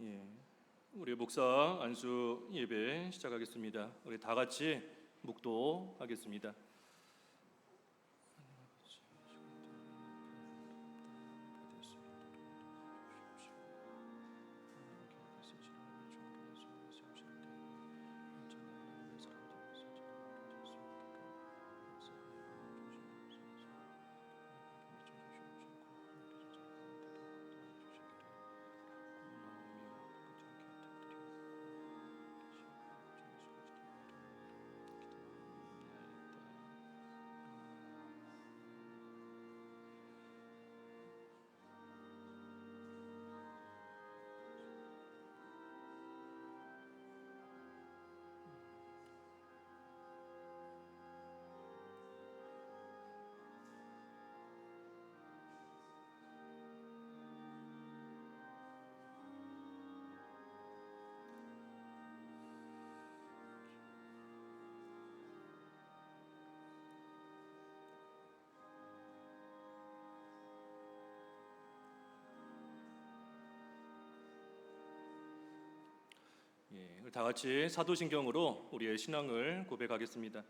예, 우리 목사 안수 예배 시작하겠습니다. 우리 다 같이 묵도하겠습니다. 다 같이 사도신경으로 우리의 신앙을 고백하겠습니다.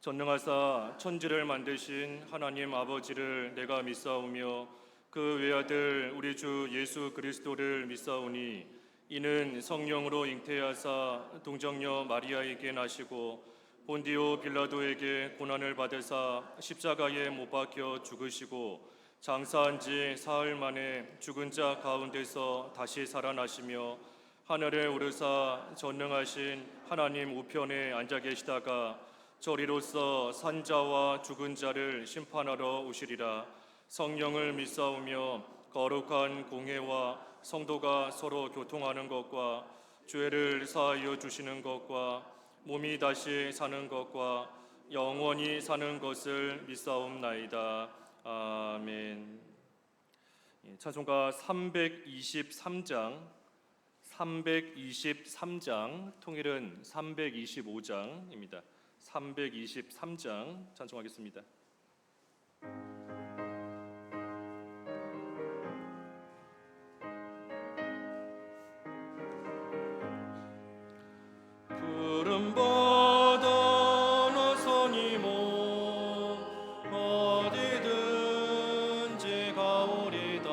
전능하사 천지를 만드신 하나님 아버지를 내가 믿사오며 그 외아들 우리 주 예수 그리스도를 믿사오니 이는 성령으로 잉태하사 동정녀 마리아에게 나시고 본디오 빌라도에게 고난을 받으사 십자가에 못 박혀 죽으시고 장사한 지 사흘 만에 죽은 자 가운데서 다시 살아나시며 하늘에 오르사 전능하신 하나님 우편에 앉아 계시다가 저리로서 산자와 죽은 자를 심판하러 오시리라. 성령을 믿사오며 거룩한 공회와 성도가 서로 교통하는 것과 죄를 사하여 주시는 것과 몸이 다시 사는 것과 영원히 사는 것을 믿사옵나이다. 아멘. 찬송가 323장, 통일은 325장입니다. 323장 찬송하겠습니다. 푸른 바다 나선이 몸 어디든지 가오리다.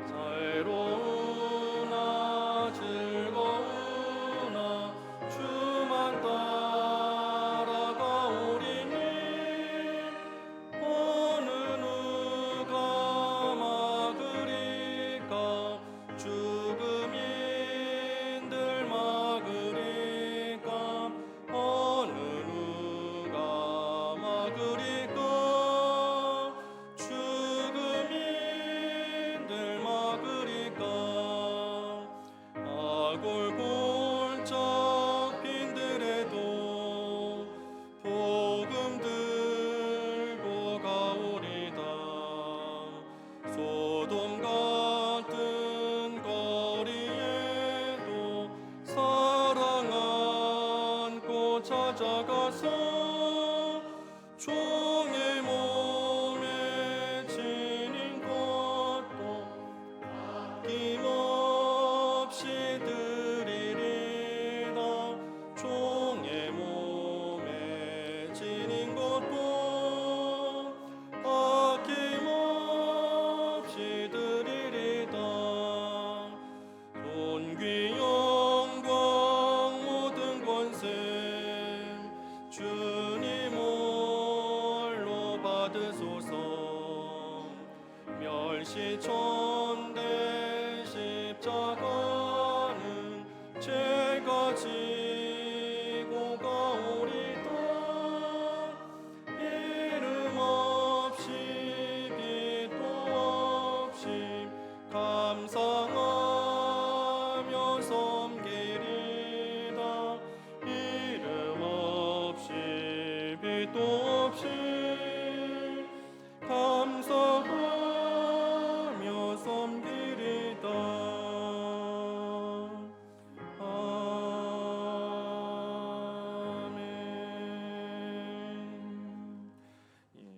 새로우나 즐거우나 주만 따라가오리니 어느 누가 막으리까. 죽음인들 막으리까. 어느 누가 막으리까. 죽음인들 막으리까. 아골골짝 빈들에도 복음 들고 가오리다. 소돔 같은 거리에도 사랑 안고 찾아가서 종의 몸에 지닌 것도 아낌없이 드리리다. 종의 몸에 지닌 것도 아낌없이 드리리다. 존귀 영광 모든 권세 주님 홀로 받으소서. 멸시천대 십자가는 제가 지고 가오리다. 이름 없이 빛도 없이 감상하며 섬기리다. 이름 없이 빛도 없이 감사하며 섬기리다. 아멘.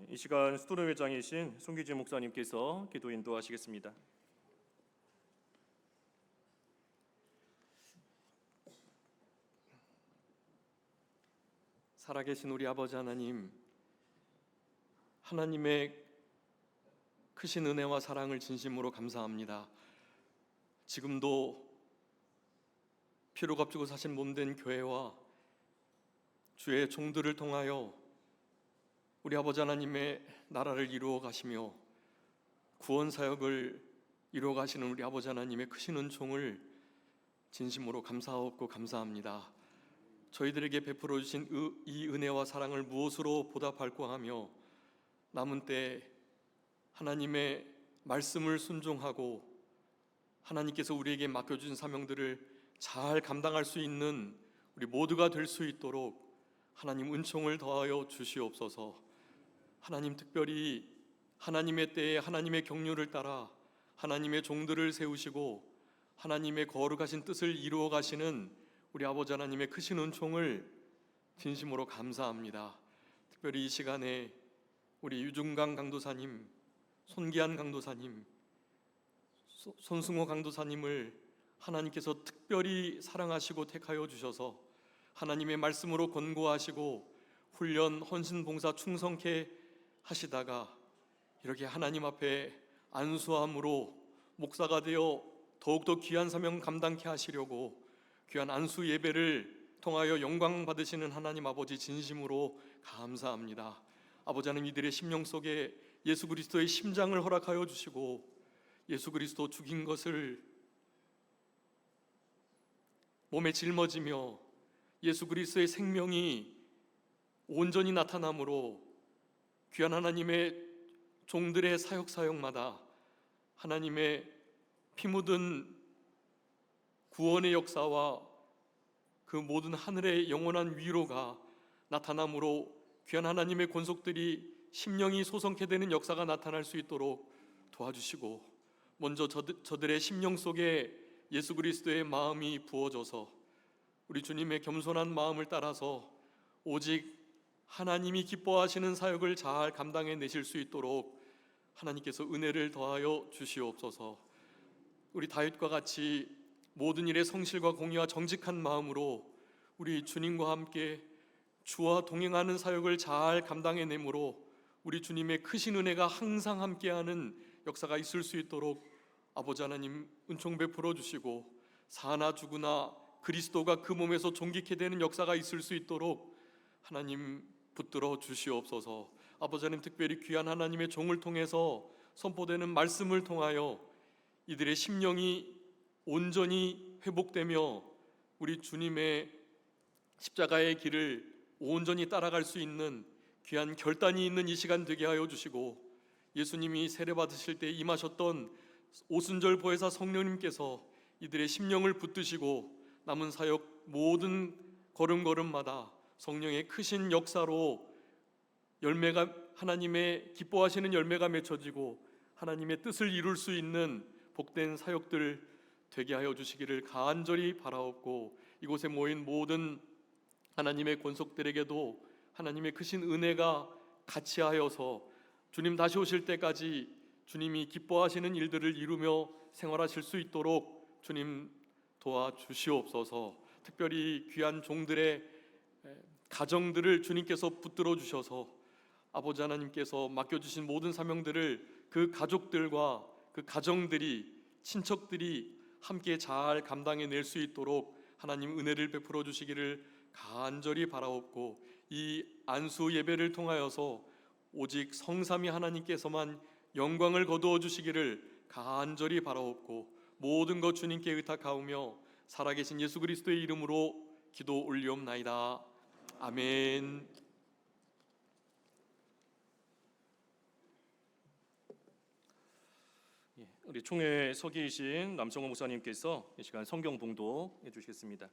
이 시간 수도로 회장이신 송기진 목사님께서 기도 인도하시겠습니다. 살아계신 우리 아버지 하나님, 하나님의 크신 은혜와 사랑을 진심으로 감사합니다. 지금도 피로 값주고 사신 몸된 교회와 주의 종들을 통하여 우리 아버지 하나님의 나라를 이루어 가시며 구원 사역을 이루어 가시는 우리 아버지 하나님의 크신 은총을 진심으로 감사하옵고 감사합니다. 저희들에게 베풀어 주신 이 은혜와 사랑을 무엇으로 보답할까 하며 남은 때 하나님의 말씀을 순종하고 하나님께서 우리에게 맡겨주신 사명들을 잘 감당할 수 있는 우리 모두가 될 수 있도록 하나님 은총을 더하여 주시옵소서. 하나님, 특별히 하나님의 때에 하나님의 경륜을 따라 하나님의 종들을 세우시고 하나님의 거룩하신 뜻을 이루어 가시는 우리 아버지 하나님의 크신 은총을 진심으로 감사합니다. 특별히 이 시간에 우리 유중강 강도사님, 손기한 강도사님, 손승호 강도사님을 하나님께서 특별히 사랑하시고 택하여 주셔서 하나님의 말씀으로 권고하시고 훈련, 헌신, 봉사 충성케 하시다가 이렇게 하나님 앞에 안수함으로 목사가 되어 더욱더 귀한 사명 감당케 하시려고 귀한 안수 예배를 통하여 영광 받으시는 하나님 아버지 진심으로 감사합니다. 아버지 하나님, 이들의 심령 속에 예수 그리스도의 심장을 허락하여 주시고 예수 그리스도 죽인 것을 몸에 짊어지며 예수 그리스도의 생명이 온전히 나타남으로 귀한 하나님의 종들의 사역마다 하나님의 피 묻은 구원의 역사와 그 모든 하늘의 영원한 위로가 나타남으로 귀한 하나님의 권속들이 심령이 소성케 되는 역사가 나타날 수 있도록 도와주시고, 먼저 저들의 심령 속에 예수 그리스도의 마음이 부어져서 우리 주님의 겸손한 마음을 따라서 오직 하나님이 기뻐하시는 사역을 잘 감당해 내실 수 있도록 하나님께서 은혜를 더하여 주시옵소서. 우리 다윗과 같이 모든 일에 성실과 공의와 정직한 마음으로 우리 주님과 함께 주와 동행하는 사역을 잘 감당해 내므로 우리 주님의 크신 은혜가 항상 함께하는 역사가 있을 수 있도록 아버지 하나님 은총 베풀어 주시고, 사나 죽으나 그리스도가 그 몸에서 존귀케 되는 역사가 있을 수 있도록 하나님 붙들어 주시옵소서. 아버지 하나님, 특별히 귀한 하나님의 종을 통해서 선포되는 말씀을 통하여 이들의 심령이 온전히 회복되며 우리 주님의 십자가의 길을 온전히 따라갈 수 있는 귀한 결단이 있는 이 시간 되게 하여 주시고, 예수님이 세례 받으실 때 임하셨던 오순절 보혜사 성령님께서 이들의 심령을 붙드시고 남은 사역 모든 걸음걸음마다 성령의 크신 역사로 열매가, 하나님의 기뻐하시는 열매가 맺혀지고 하나님의 뜻을 이룰 수 있는 복된 사역들 되게 하여 주시기를 간절히 바라옵고, 이곳에 모인 모든 하나님의 권속들에게도 하나님의 크신 은혜가 같이 하여서 주님 다시 오실 때까지 주님이 기뻐하시는 일들을 이루며 생활하실 수 있도록 주님 도와주시옵소서. 특별히 귀한 종들의 가정들을 주님께서 붙들어 주셔서 아버지 하나님께서 맡겨주신 모든 사명들을 그 가족들과 그 가정들이, 친척들이 함께 잘 감당해 낼 수 있도록 하나님 은혜를 베풀어 주시기를 간절히 바라옵고, 이 안수 예배를 통하여서 오직 성삼위 하나님께서만 영광을 거두어 주시기를 간절히 바라옵고, 모든 것 주님께 의탁하오며 살아계신 예수 그리스도의 이름으로 기도 올리옵나이다. 아멘. 우리 총회 서기이신 남성호 목사님께서 이 시간 성경 봉독해 주시겠습니다.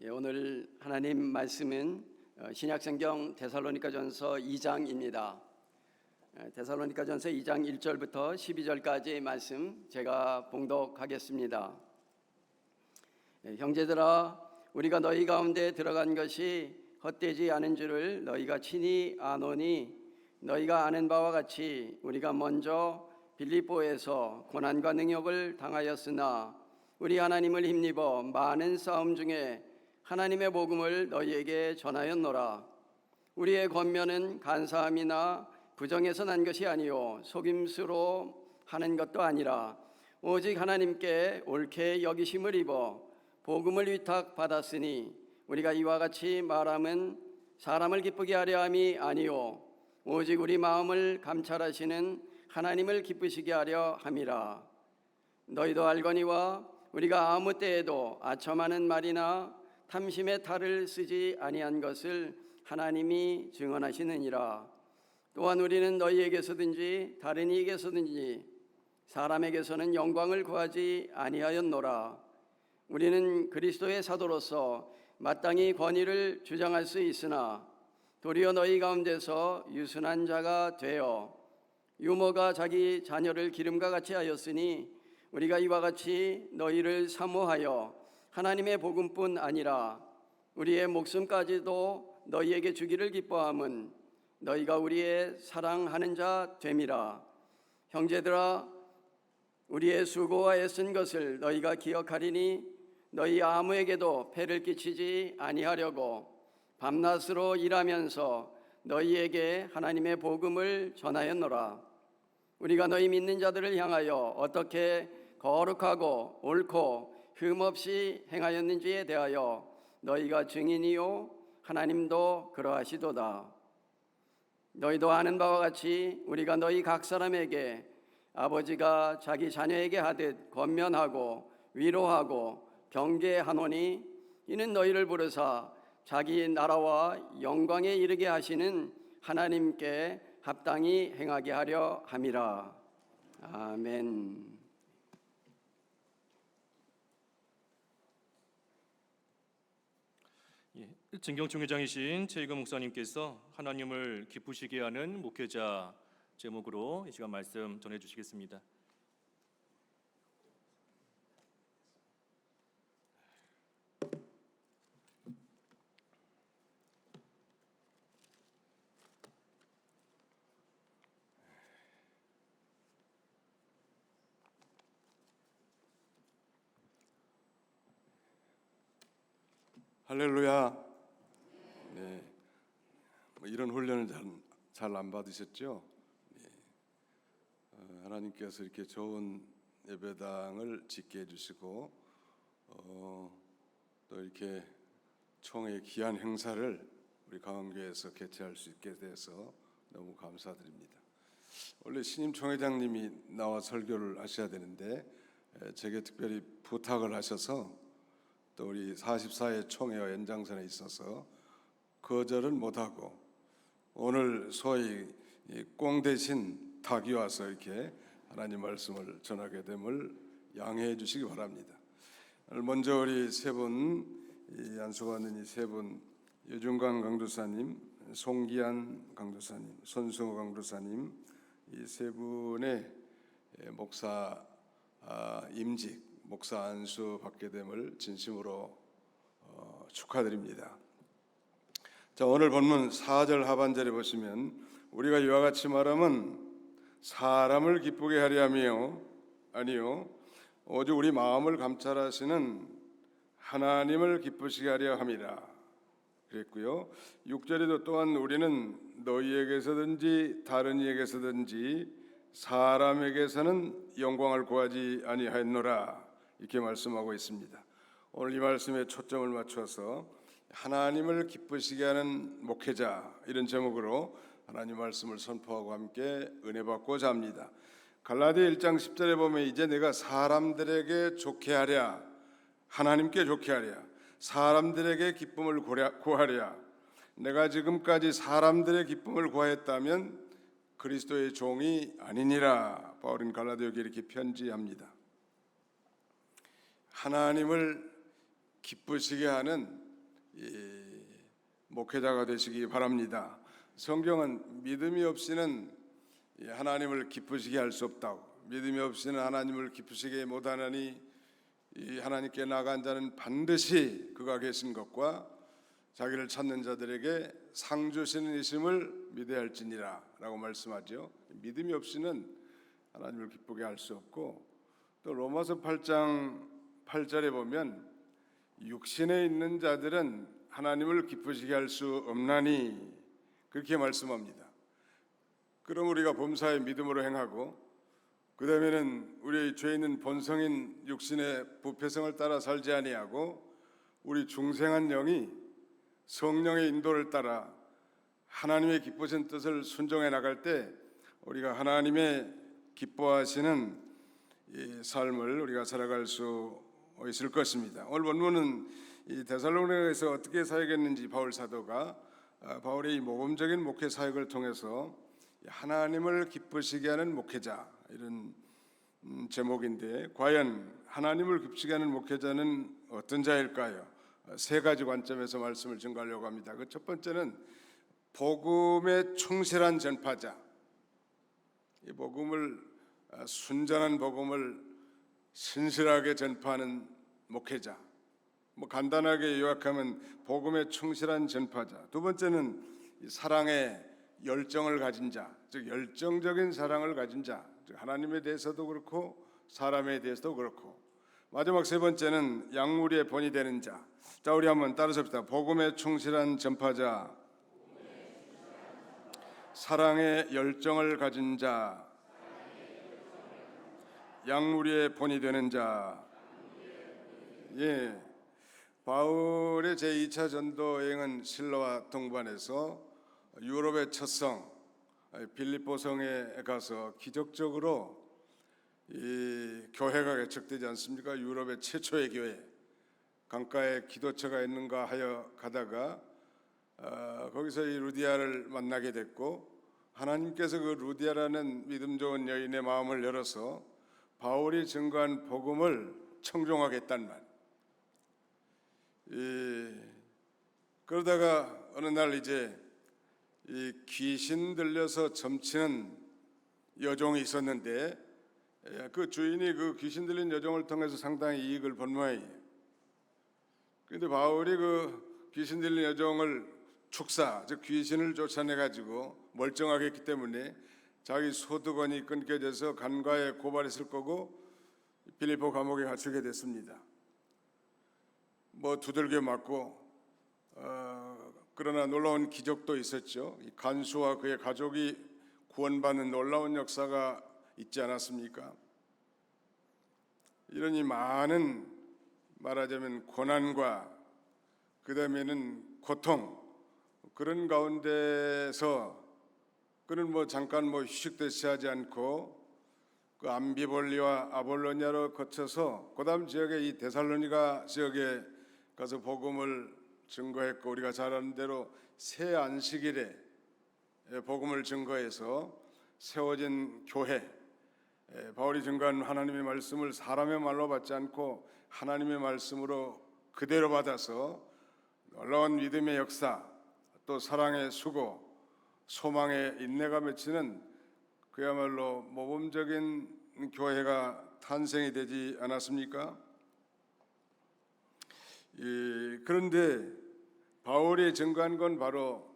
오늘 하나님 말씀은 신약성경 데살로니가전서 2장입니다. 데살로니가전서 2장 1절부터 12절까지의 말씀 제가 봉독하겠습니다. 형제들아, 우리가 너희 가운데 들어간 것이 헛되지 않은 줄을 너희가 친히 아노니 너희가 아는 바와 같이 우리가 먼저 빌립보에서 고난과 능욕을 당하였으나 우리 하나님을 힘입어 많은 싸움 중에 하나님의 복음을 너희에게 전하였노라. 우리의 권면은 간사함이나 부정에서 난 것이 아니요 속임수로 하는 것도 아니라 오직 하나님께 옳게 여기심을 입어 복음을 위탁받았으니 우리가 이와 같이 말함은 사람을 기쁘게 하려 함이 아니요 오직 우리 마음을 감찰하시는 하나님을 기쁘시게 하려 함이라. 너희도 알거니와 우리가 아무 때에도 아첨하는 말이나 탐심의 탈을 쓰지 아니한 것을 하나님이 증언하시느니라. 또한 우리는 너희에게서든지 다른 이에게서든지 사람에게서는 영광을 구하지 아니하였노라. 우리는 그리스도의 사도로서 마땅히 권위를 주장할 수 있으나 도리어 너희 가운데서 유순한 자가 되어 유모가 자기 자녀를 기름과 같이 하였으니 우리가 이와 같이 너희를 사모하여 하나님의 복음뿐 아니라 우리의 목숨까지도 너희에게 주기를 기뻐함은 너희가 우리의 사랑하는 자 됨이라. 형제들아, 우리의 수고와 애쓴 것을 너희가 기억하리니 너희 아무에게도 폐를 끼치지 아니하려고 밤낮으로 일하면서 너희에게 하나님의 복음을 전하였노라. 우리가 너희 믿는 자들을 향하여 어떻게 거룩하고 옳고 흠없이 행하였는지에 대하여 너희가 증인이요 하나님도 그러하시도다. 너희도 아는 바와 같이 우리가 너희 각 사람에게 아버지가 자기 자녀에게 하듯 권면하고 위로하고 경계하노니 이는 너희를 부르사 자기 나라와 영광에 이르게 하시는 하나님께 합당히 행하게 하려 함이라. 아멘. 진경총회장이신 최희근 목사님께서 하나님을 기쁘시게 하는 목회자 제목으로 이 시간 말씀 전해 주시겠습니다. 할렐루야. 네, 뭐 이런 훈련을 잘 안 받으셨죠? 네. 하나님께서 이렇게 좋은 예배당을 짓게 해주시고 또 이렇게 총회 귀한 행사를 우리 강원교회에서 개최할 수 있게 돼서 너무 감사드립니다. 원래 신임 총회장님이 나와 설교를 하셔야 되는데 제게 특별히 부탁을 하셔서 또 우리 44회 총회와 연장선에 있어서 거절은 못하고 오늘 소위 꽁 대신 닭이 와서 이렇게 하나님 말씀을 전하게 됨을 양해해 주시기 바랍니다. 먼저 우리 세 분, 안수받는 이 세 분, 유중강 강도사님, 송기한 강도사님, 손승호 강도사님, 이 세 분의 목사 임직, 목사 안수 받게 됨을 진심으로 축하드립니다. 자, 오늘 본문 4절 하반절에 보시면 우리가 이와 같이 말하면 사람을 기쁘게 하려 함이요 아니요 오직 우리 마음을 감찰하시는 하나님을 기쁘시게 하려 함이라 그랬고요. 6절에도 또한 우리는 너희에게서든지 다른 이에게서든지 사람에게서는 영광을 구하지 아니하였노라 이렇게 말씀하고 있습니다. 오늘 이 말씀에 초점을 맞춰서 하나님을 기쁘시게 하는 목회자 이런 제목으로 하나님 말씀을 선포하고 함께 은혜 받고자 합니다. 갈라디아 1장 10절에 보면 이제 내가 사람들에게 좋게 하랴 하나님께 좋게 하랴 사람들에게 기쁨을 구하랴 내가 지금까지 사람들의 기쁨을 구하였다면 그리스도의 종이 아니니라. 바울은 갈라디아에게 이렇게 편지합니다. 하나님을 기쁘시게 하는 목회자가 되시기 바랍니다. 성경은 믿음이 없이는 하나님을 기쁘시게 할 수 없다고, 믿음이 없이는 하나님을 기쁘시게 못하느니 하나님께 나간 자는 반드시 그가 계신 것과 자기를 찾는 자들에게 상 주시는 이심을 믿어야 할지니라 라고 말씀하죠. 믿음이 없이는 하나님을 기쁘게 할 수 없고, 또 로마서 8장 8절에 보면 육신에 있는 자들은 하나님을 기쁘시게 할 수 없나니 그렇게 말씀합니다. 그럼 우리가 범사에 믿음으로 행하고 그 다음에는 우리의 죄 있는 본성인 육신의 부패성을 따라 살지 아니하고 우리 중생한 영이 성령의 인도를 따라 하나님의 기쁘신 뜻을 순종해 나갈 때 우리가 하나님의 기뻐하시는 이 삶을 우리가 살아갈 수 있을 것입니다. 오늘 본문은 이 데살로니가에서 어떻게 사역했는지 바울 사도가 바울의 이 모범적인 목회 사역을 통해서 하나님을 기쁘시게 하는 목회자, 이런 제목인데, 과연 하나님을 기쁘시게 하는 목회자는 어떤 자일까요? 세 가지 관점에서 말씀을 증거하려고 합니다. 그 첫 번째는 복음에 충실한 전파자, 이 복음을 순전한 복음을 신실하게 전파하는 목회자, 뭐 간단하게 요약하면 복음에 충실한 전파자. 두 번째는 사랑의 열정을 가진 자, 즉 열정적인 사랑을 가진 자, 즉 하나님에 대해서도 그렇고 사람에 대해서도 그렇고. 마지막 세 번째는 양무리의 본이 되는 자. 자, 우리 한번 따라서 합시다. 복음에 충실한 전파자, 사랑의 열정을 가진 자, 양무리의 본이 되는 자. 예, 바울의 제2차 전도 여행은 실로와 동반해서 유럽의 첫 성 빌립보 성에 가서 기적적으로 이 교회가 개척되지 않습니까? 유럽의 최초의 교회, 강가에 기도처가 있는가 하여 가다가 거기서 이 루디아를 만나게 됐고, 하나님께서 그 루디아라는 믿음 좋은 여인의 마음을 열어서 바울이 증거한 복음을 청종하겠단 말. 그러다가 어느 날 이제 이 귀신 들려서 점치는 여종이 있었는데, 그 주인이 그 귀신 들린 여종을 통해서 상당히 이익을 본 모양이에요. 그런데 바울이 그 귀신 들린 여종을 축사, 즉 귀신을 쫓아내 가지고 멀쩡하게 했기 때문에 자기 소득원이 끊겨져서 간과에 고발했을 거고 빌립보 감옥에 갇히게 됐습니다. 뭐 두들겨 맞고, 그러나 놀라운 기적도 있었죠. 이 간수와 그의 가족이 구원받는 놀라운 역사가 있지 않았습니까? 이러니 많은, 말하자면 고난과 그 다음에는 고통, 그런 가운데서 그는 뭐 잠깐 뭐 휴식도 취하지 않고 그 암비볼리와 아볼로니아로 거쳐서 그 다음 지역에 이 데살로니가 지역에 가서 복음을 증거했고, 우리가 잘 아는 대로 새 안식일에 복음을 증거해서 세워진 교회, 바울이 증거한 하나님의 말씀을 사람의 말로 받지 않고 하나님의 말씀으로 그대로 받아서 놀라운 믿음의 역사, 또 사랑의 수고, 소망의 인내가 맺히는 그야말로 모범적인 교회가 탄생이 되지 않았습니까? 그런데 바울이 증거한 건 바로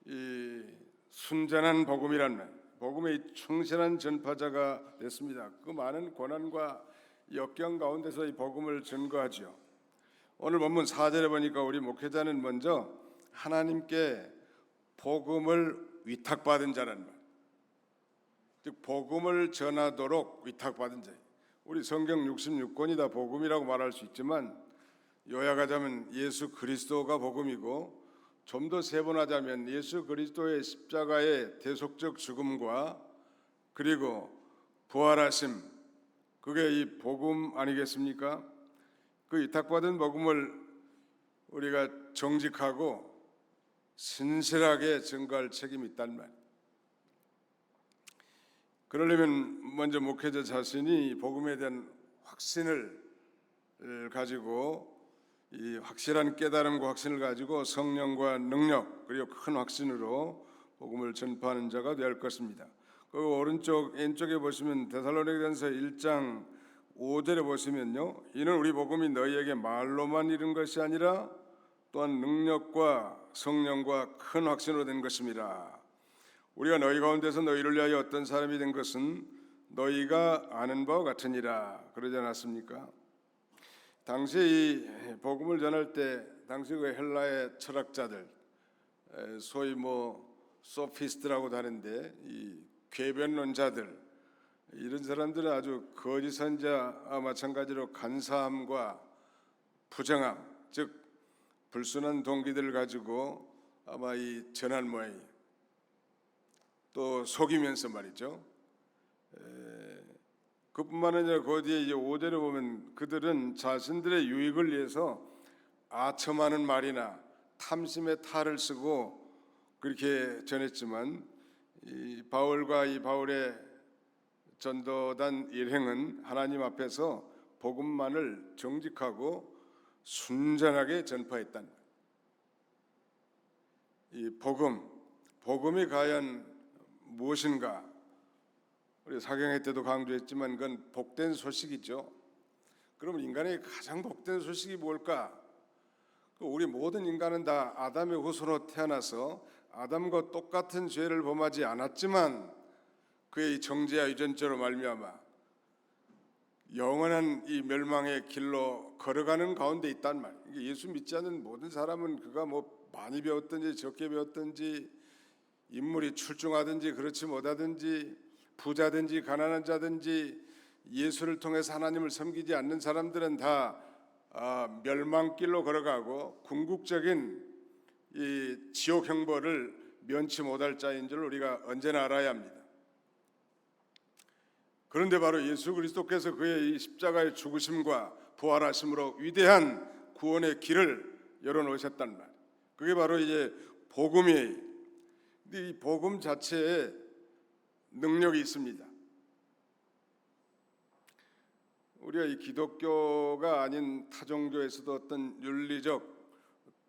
이 순전한 복음이란 말, 복음의 충실한 전파자가 됐습니다. 그 많은 고난과 역경 가운데서 이 복음을 증거하죠. 오늘 본문 4절에 보니까 우리 목회자는 먼저 하나님께 복음을 위탁받은 자라는 말, 즉 복음을 전하도록 위탁받은 자. 우리 성경 66권이 다 복음이라고 말할 수 있지만 요약하자면 예수 그리스도가 복음이고, 좀 더 세분하자면 예수 그리스도의 십자가의 대속적 죽음과 그리고 부활하심, 그게 이 복음 아니겠습니까? 그 위탁받은 복음을 우리가 정직하고 신실하게 증거할 책임이 있단 말. 그러려면 먼저 목회자 자신이 복음에 대한 확신을 가지고, 이 확실한 깨달음과 확신을 가지고 성령과 능력 그리고 큰 확신으로 복음을 전파하는 자가 되어야 할 것입니다. 그 오른쪽 왼쪽에 보시면 데살로니가전서 1장 5절에 보시면요, 이는 우리 복음이 너희에게 말로만 이른 것이 아니라 또한 능력과 성령과 큰 확신으로 된 것입니다. 우리가 너희 가운데서 너희를 위하여 어떤 사람이 된 것은 너희가 아는 바와 같으니라. 그러지 않았습니까? 당시 이 복음을 전할 때 당시 그 헬라의 철학자들, 소위 소피스트라고도 하는데 이 궤변론자들, 이런 사람들은 아주 거짓 선자와 마찬가지로 간사함과 부정함, 즉 불순한 동기들을 가지고 아마 이 전한 모양이에요. 또 속이면서 말이죠. 그뿐만 아니라 그 뒤에 이제 5절에 보면 그들은 자신들의 유익을 위해서 아첨하는 말이나 탐심의 탈을 쓰고 그렇게 전했지만 이 바울과 이 바울의 전도단 일행은 하나님 앞에서 복음만을 정직하고 순전하게 전파했단 말이에요. 이 복음이 과연 무엇인가? 우리 사경회 때도 강조했지만 그건 복된 소식이죠. 그러면 인간의 가장 복된 소식이 뭘까? 우리 모든 인간은 다 아담의 후손으로 태어나서 아담과 똑같은 죄를 범하지 않았지만 그의 정죄와 유전죄로 말미암아 영원한 이 멸망의 길로 걸어가는 가운데 있단 말이에요. 예수 믿지 않는 모든 사람은 그가 많이 배웠든지 적게 배웠든지 인물이 출중하든지 그렇지 못하든지 부자든지 가난한 자든지 예수를 통해서 하나님을 섬기지 않는 사람들은 다 멸망길로 걸어가고 궁극적인 이 지옥 형벌을 면치 못할 자인 줄 우리가 언제나 알아야 합니다. 그런데 바로 예수 그리스도께서 그의 이 십자가의 죽으심과 부활하심으로 위대한 구원의 길을 열어놓으셨단 말이에요. 그게 바로 이제 복음이에요. 근데 이 복음 자체에 능력이 있습니다. 우리가 이 기독교가 아닌 타종교에서도 어떤 윤리적,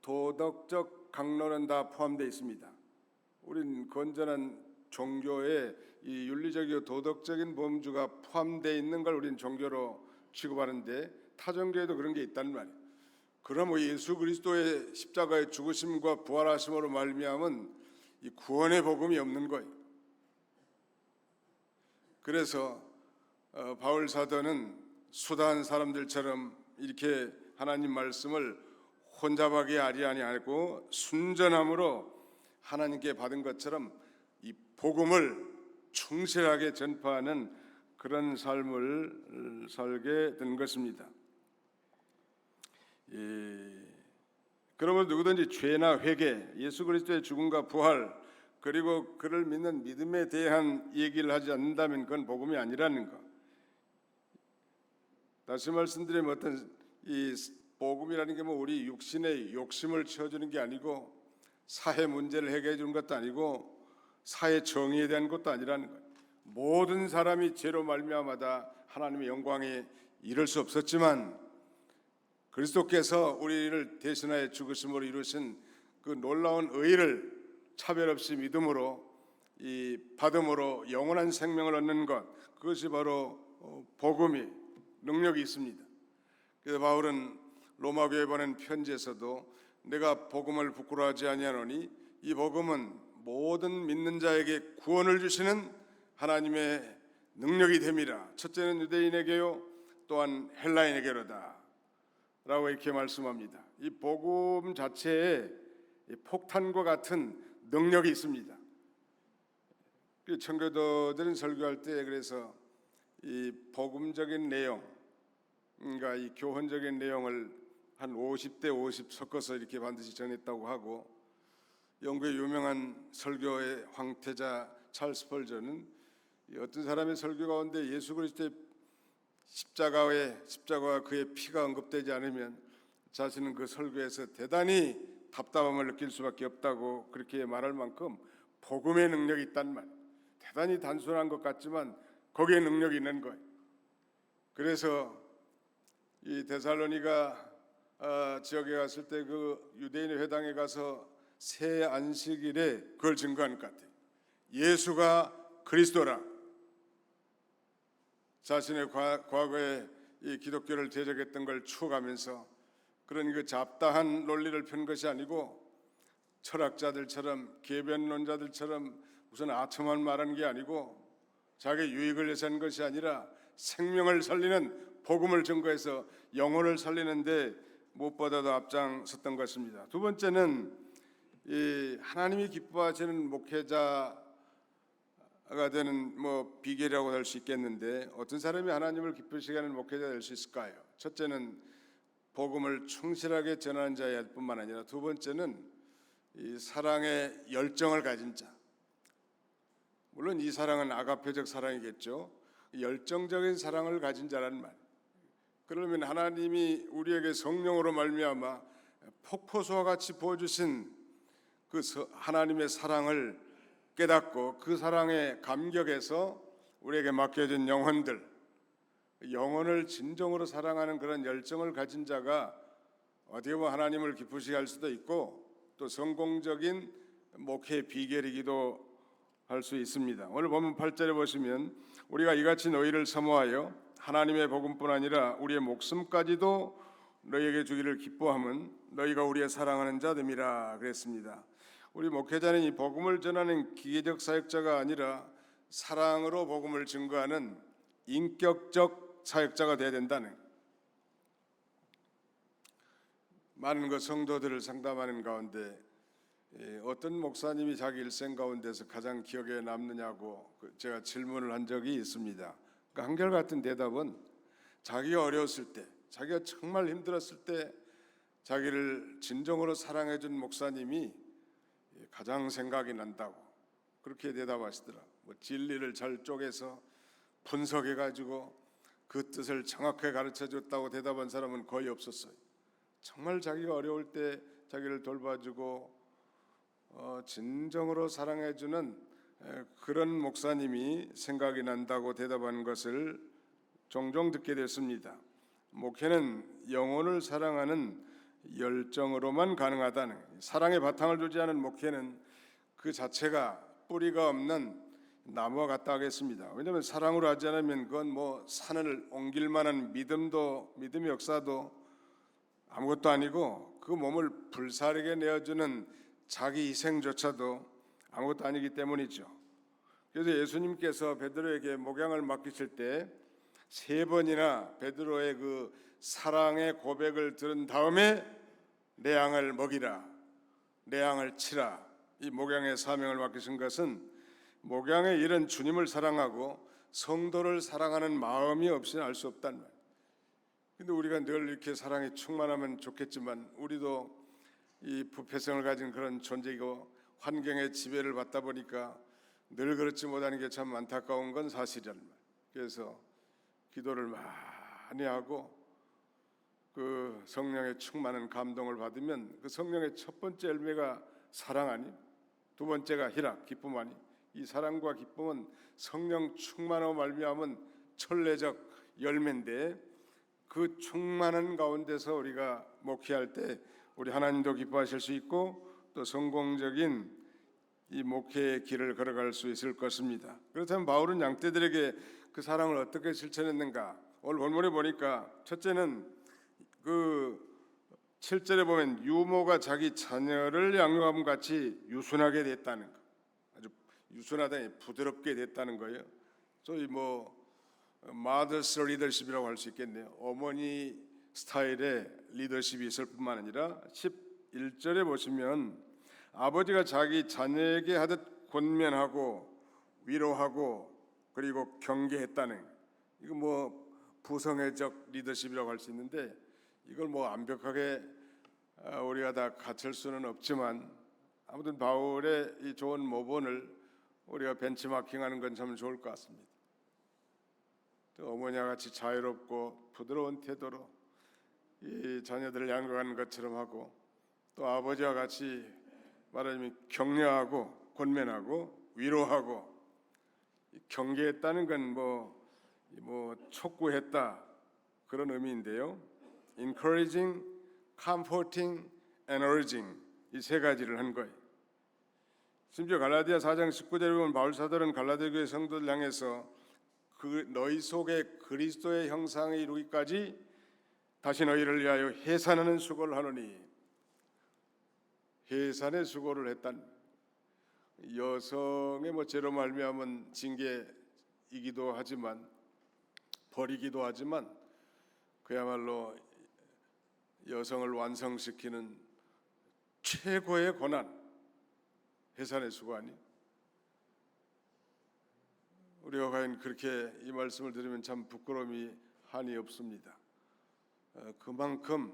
도덕적 강론은 다 포함되어 있습니다. 우린 건전한 종교에 이 윤리적이고 도덕적인 범주가 포함되어 있는 걸 우린 종교로 취급하는데 타종교에도 그런 게 있단 말이에요. 그럼 예수 그리스도의 십자가의 죽으심과 부활하심으로 말미암은 이 구원의 복음이 없는 거예요. 그래서 바울 사도는 수다한 사람들처럼 이렇게 하나님 말씀을 혼잡하게 하지 아니하고 순전함으로 하나님께 받은 것처럼 이 복음을 충실하게 전파하는 그런 삶을 살게 된 것입니다. 그러면 누구든지 죄나 회개, 예수 그리스도의 죽음과 부활, 그리고 그를 믿는 믿음에 대한 얘기를 하지 않는다면 그건 복음이 아니라는 거. 다시 말씀드리면 어떤 이 복음이라는 게 우리 육신의 욕심을 채워주는 게 아니고 사회 문제를 해결해 주는 것도 아니고 사회 정의에 대한 것도 아니라는 거예요. 모든 사람이 죄로 말미암아다 하나님의 영광에 이를 수 없었지만 그리스도께서 우리를 대신하여 죽으심으로 이루신 그 놀라운 의를 차별 없이 믿음으로 이 받음으로 영원한 생명을 얻는 것, 그것이 바로 복음이 능력이 있습니다. 그래서 바울은 로마교회 보낸 편지에서도 내가 복음을 부끄러워하지 아니하노니 이 복음은 모든 믿는 자에게 구원을 주시는 하나님의 능력이 됨이라. 첫째는 유대인에게요 또한 헬라인에게로다 라고 이렇게 말씀합니다. 이 복음 자체에 폭탄과 같은 능력이 있습니다. 청교도들은 설교할 때 그래서 이 복음적인 내용, 그러니까 이 교훈적인 내용을 한 50대 50 섞어서 이렇게 반드시 전했다고 하고, 영국의 유명한 설교의 황태자 찰스 펄저는 어떤 사람의 설교 가운데 예수 그리스도의 십자가와 그의 피가 언급되지 않으면 자신은 그 설교에서 대단히 답답함을 느낄 수밖에 없다고 그렇게 말할 만큼 복음의 능력이 있단 말. 대단히 단순한 것 같지만 거기에 능력이 있는 거예요. 그래서 이 데살로니가 지역에 갔을 때 그 유대인의 회당에 가서 새 안식일에 그걸 증거하는 것 같아요. 예수가 그리스도라. 자신의 과거에 이 기독교를 대적했던 걸 추억하면서 그런 그 잡다한 논리를 편 것이 아니고 철학자들처럼 계변론자들처럼 무슨 아첨만 말하는 게 아니고 자기 유익을 위해서 한 것이 아니라 생명을 살리는 복음을 증거해서 영혼을 살리는데 무엇보다도 앞장섰던 것입니다. 두 번째는 이 하나님이 기뻐하시는 목회자가 되는 비결이라고 할 수 있겠는데 어떤 사람이 하나님을 기쁘시게 하는 목회자가 될 수 있을까요? 첫째는 복음을 충실하게 전하는 자일 뿐만 아니라 두 번째는 이 사랑의 열정을 가진 자. 물론 이 사랑은 아가페적 사랑이겠죠. 열정적인 사랑을 가진 자라는 말. 그러면 하나님이 우리에게 성령으로 말미암아 폭포수와 같이 부어주신 그 하나님의 사랑을 깨닫고 그 사랑에 감격해서 우리에게 맡겨진 영혼을 진정으로 사랑하는 그런 열정을 가진 자가 어떻게 보면 하나님을 기쁘시게 할 수도 있고 또 성공적인 목회의 비결이기도 할 수 있습니다. 오늘 본문 8절에 보시면 우리가 이같이 너희를 사모하여 하나님의 복음뿐 아니라 우리의 목숨까지도 너희에게 주기를 기뻐함은 너희가 우리의 사랑하는 자됨이라 그랬습니다. 우리 목회자는 이 복음을 전하는 기계적 사역자가 아니라 사랑으로 복음을 증거하는 인격적 사역자가 되어야 된다는, 많은 그 성도들을 상담하는 가운데 어떤 목사님이 자기 일생 가운데서 가장 기억에 남느냐고 제가 질문을 한 적이 있습니다. 그러니까 한결같은 대답은 자기가 어려웠을 때, 자기가 정말 힘들었을 때 자기를 진정으로 사랑해 준 목사님이 가장 생각이 난다고 그렇게 대답하시더라. 진리를 잘 쪼개서 분석해 가지고 그 뜻을 정확하게 가르쳐 줬다고 대답한 사람은 거의 없었어요. 정말 자기가 어려울 때 자기를 돌봐주고 진정으로 사랑해 주는 그런 목사님이 생각이 난다고 대답하는 것을 종종 듣게 됐습니다. 목회는 영혼을 사랑하는 열정으로만 가능하다는, 사랑의 바탕을 두지 않은 목회는 그 자체가 뿌리가 없는 나무와 같다 하겠습니다. 왜냐하면 사랑으로 하지 않으면 그건 산을 옮길 만한 믿음의 역사도 아무것도 아니고 그 몸을 불사르게 내어주는 자기 희생조차도 아무것도 아니기 때문이죠. 그래서 예수님께서 베드로에게 목양을 맡기실 때 3번이나 베드로의 그 사랑의 고백을 들은 다음에 내 양을 먹이라, 내 양을 치라, 이 목양의 사명을 맡기신 것은 목양의 일은 주님을 사랑하고 성도를 사랑하는 마음이 없이는 알 수 없단 말이에요. 근데 우리가 늘 이렇게 사랑이 충만하면 좋겠지만 우리도 이 부패성을 가진 그런 존재이고 환경의 지배를 받다 보니까 늘 그렇지 못하는 게 참 안타까운 건 사실이란 말이에요. 그래서 기도를 많이 하고 그 성령의 충만한 감동을 받으면 그 성령의 첫 번째 열매가 사랑 아니, 두 번째가 희락, 기쁨 아니, 이 사랑과 기쁨은 성령 충만하고 말미암은 천례적 열매인데 그 충만한 가운데서 우리가 목회할 때 우리 하나님도 기뻐하실 수 있고 또 성공적인 이 목회의 길을 걸어갈 수 있을 것입니다. 그렇다면 바울은 양떼들에게 그 사랑을 어떻게 실천했는가? 오늘 본문에 보니까 첫째는 그 7절에 보면 유모가 자기 자녀를 양육함 같이 유순하게 됐다는 거. 아주 유순하다, 부드럽게 됐다는 거예요. 소위 mother's leadership이라고 할 수 있겠네요. 어머니 스타일의 리더십이 있을 뿐만 아니라 11절에 보시면 아버지가 자기 자녀에게 하듯 권면하고 위로하고 그리고 경계했다는, 이거 부성애적 리더십이라고 할 수 있는데 이걸 완벽하게 우리가 다 갖출 수는 없지만 아무튼 바울의 이 좋은 모본을 우리가 벤치마킹하는 건 참 좋을 것 같습니다. 또 어머니와 같이 자유롭고 부드러운 태도로 이 자녀들을 양육하는 것처럼 하고 또 아버지와 같이 말하자면 격려하고 권면하고 위로하고, 경계했다는 건 촉구했다 그런 의미인데요. encouraging, comforting, and urging 이 세 가지를 한 거예요. 심지어 갈라디아 4장 19절에 보면 바울 사도는 갈라디아 교회 성도들 향해서 그 너희 속에 그리스도의 형상에 이루기까지 다시 너희를 위하여 해산하는 수고를 하노니, 해산의 수고를 했단 여성의 죄로 말미암은 징계이기도 하지만, 벌이기도 하지만, 그야말로 여성을 완성시키는 최고의 고난, 해산의 수고 아니? 우리가 과연 그렇게 이 말씀을 들으면 참 부끄러움이 한이 없습니다. 그만큼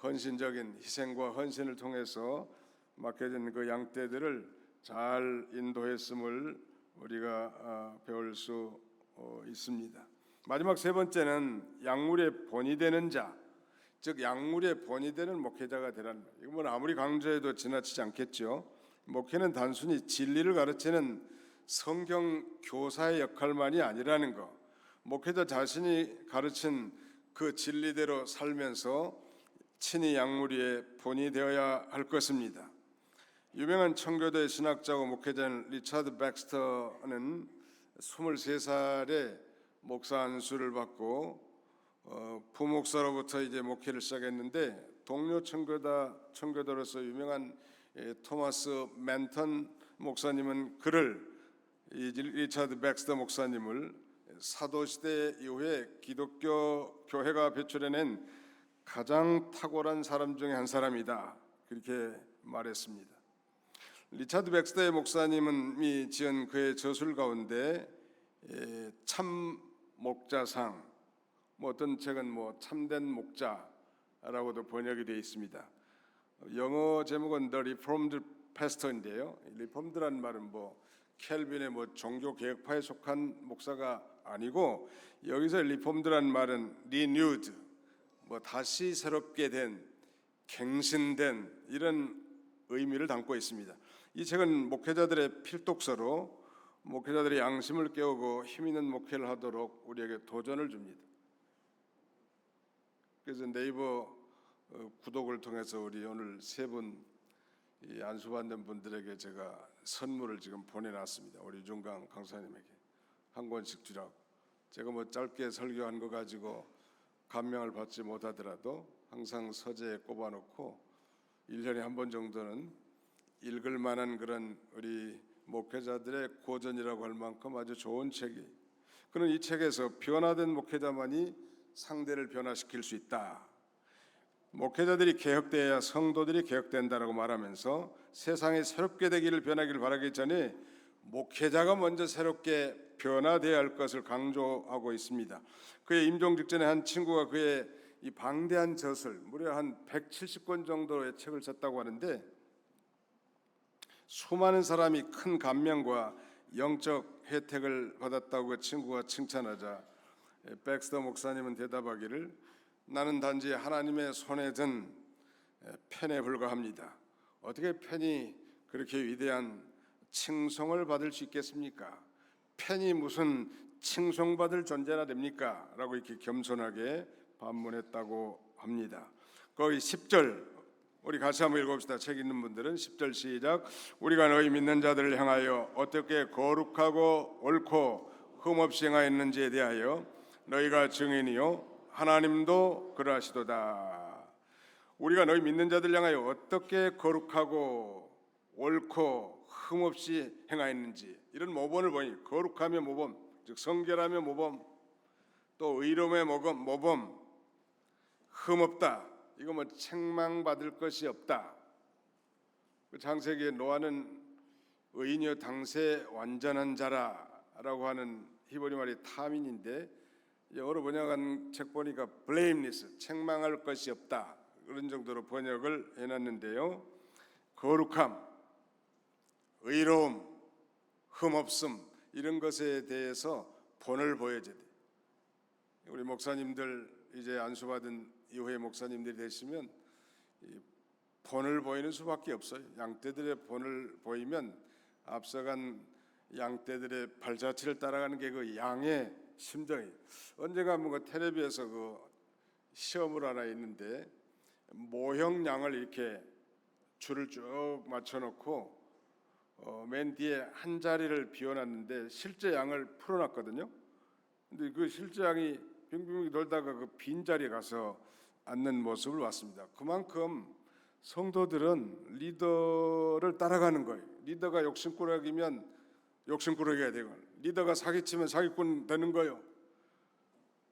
헌신적인 희생과 헌신을 통해서 맡겨진 그 양떼들을 잘 인도했음을 우리가 배울 수 있습니다. 마지막 세 번째는 약물의 본이 되는 자, 즉 약물의 본이 되는 목회자가 되라는 말이에요. 이건 아무리 강조해도 지나치지 않겠죠. 목회는 단순히 진리를 가르치는 성경 교사의 역할만이 아니라는 것, 목회자 자신이 가르친 그 진리대로 살면서 친히 약물의 본이 되어야 할 것입니다. 유명한 청교도의 신학자고 목회자인 리차드 백스터는 23살에 목사 안수를 받고 부목사로부터 이제 목회를 시작했는데, 동료 청교도로서 유명한 토마스 맨턴 목사님은 리차드 백스터 목사님을 사도시대 이후에 기독교 교회가 배출해낸 가장 탁월한 사람 중에 한 사람이다, 그렇게 말했습니다. 리차드 백스터의 목사님이 지은 그의 저술 가운데 참 목자상, 어떤 책은 참된 목자라고도 번역이 되어 있습니다. 영어 제목은 The Reformed Pastor인데요. 리폼드란 말은 켈빈의 종교 개혁파에 속한 목사가 아니고, 여기서 리폼드란 말은 renewed, 다시 새롭게 된, 갱신된 이런 의미를 담고 있습니다. 이 책은 목회자들의 필독서로 목회자들의 양심을 깨우고 힘 있는 목회를 하도록 우리에게 도전을 줍니다. 그래서 네이버 구독을 통해서 우리 오늘 세 분 안수받는 분들에게 제가 선물을 지금 보내놨습니다. 우리 유중강 강사님에게 한 권씩 주라고. 제가 짧게 설교한 거 가지고 감명을 받지 못하더라도 항상 서재에 꼽아놓고 1년에 한 번 정도는 읽을 만한 그런 우리 목회자들의 고전이라고 할 만큼 아주 좋은 책이, 그런 이 책에서 변화된 목회자만이 상대를 변화시킬 수 있다. 목회자들이 개혁되어야 성도들이 개혁된다라고 말하면서 세상이 새롭게 되기를, 변하기를 바라기 전에 목회자가 먼저 새롭게 변화되어야 할 것을 강조하고 있습니다. 그의 임종 직전에 한 친구가 그의 이 방대한 저술, 무려 한 170권 정도의 책을 썼다고 하는데, 수많은 사람이 큰 감명과 영적 혜택을 받았다고 그 친구가 칭찬하자, 백스터 목사님은 대답하기를, 나는 단지 하나님의 손에 든 펜에 불과합니다. 어떻게 펜이 그렇게 위대한 칭송을 받을 수 있겠습니까? 펜이 무슨 칭송받을 존재나 됩니까? 라고 이렇게 겸손하게 반문했다고 합니다. 거기 10절 우리 같이 한번 읽어봅시다. 책 있는 분들은 10절 시작. 우리가 너희 믿는 자들을 향하여 어떻게 거룩하고 옳고 흠없이 행하였는지에 대하여 너희가 증인이요 하나님도 그러하시도다. 우리가 너희 믿는 자들 향하여 어떻게 거룩하고 옳고 흠없이 행하였는지, 이런 모범을 보니, 거룩하며 모범, 즉 성결하며 모범, 또 의로움의 모범, 흠없다, 이거 책망받을 것이 없다. 창세기에 노아는 의인이여 당세 완전한 자라라고 하는 히브리 말이 타민인데, 영어로 번역한 책 보니까 blameless, 책망할 것이 없다, 그런 정도로 번역을 해놨는데요. 거룩함, 의로움, 흠없음, 이런 것에 대해서 본을 보여줘야 돼. 우리 목사님들 이제 안수받은 이후에 목사님들이 되시면 본을 보이는 수밖에 없어요. 양떼들의 본을 보이면 앞서간 양떼들의 발자취를 따라가는 게 그 양의 심정이. 언젠가 텔레비에서 그 시험을 하나 있는데, 모형 양을 이렇게 줄을 쭉 맞춰놓고 맨 뒤에 한 자리를 비워놨는데 실제 양을 풀어놨거든요. 근데 그 실제 양이 빙빙 돌다가 그 빈자리에 가서 앉는 모습을 봤습니다. 그만큼 성도들은 리더를 따라가는 거예요. 리더가 욕심꾸러기면 욕심꾸러기가 되고, 리더가 사기치면 사기꾼 되는 거예요.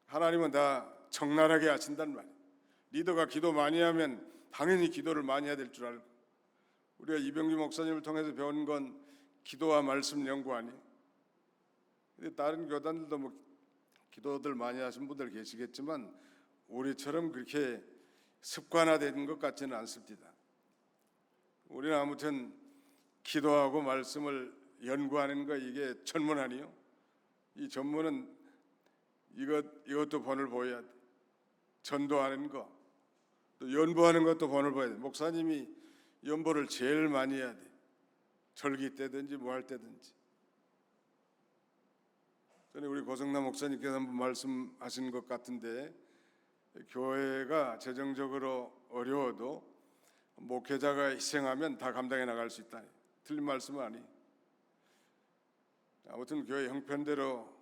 하나님은 다 적나라하게 하신단 말이에요. 리더가 기도 많이 하면 당연히 기도를 많이 해야 될 줄 알고, 우리가 이병규 목사님을 통해서 배운 건 기도와 말씀 연구 아니에요. 근데 다른 교단들도 뭐 기도들 많이 하신 분들 계시겠지만 우리처럼 그렇게 습관화된 것 같지는 않습니다. 우리는 아무튼 기도하고 말씀을 연구하는 거, 이게 전문 아니에요. 이 전문은 이것도 본을 보여야 돼. 전도하는 거, 또 연보하는 것도 본을 보여야 돼. 목사님이 연보를 제일 많이 해야 돼. 절기 때든지 뭐 할 때든지. 전에 우리 고성남 목사님께서 한번 말씀하신 것 같은데, 교회가 재정적으로 어려워도 목회자가 희생하면 다 감당해 나갈 수 있다. 틀린 말씀은 아니. 아무튼 교회 형편대로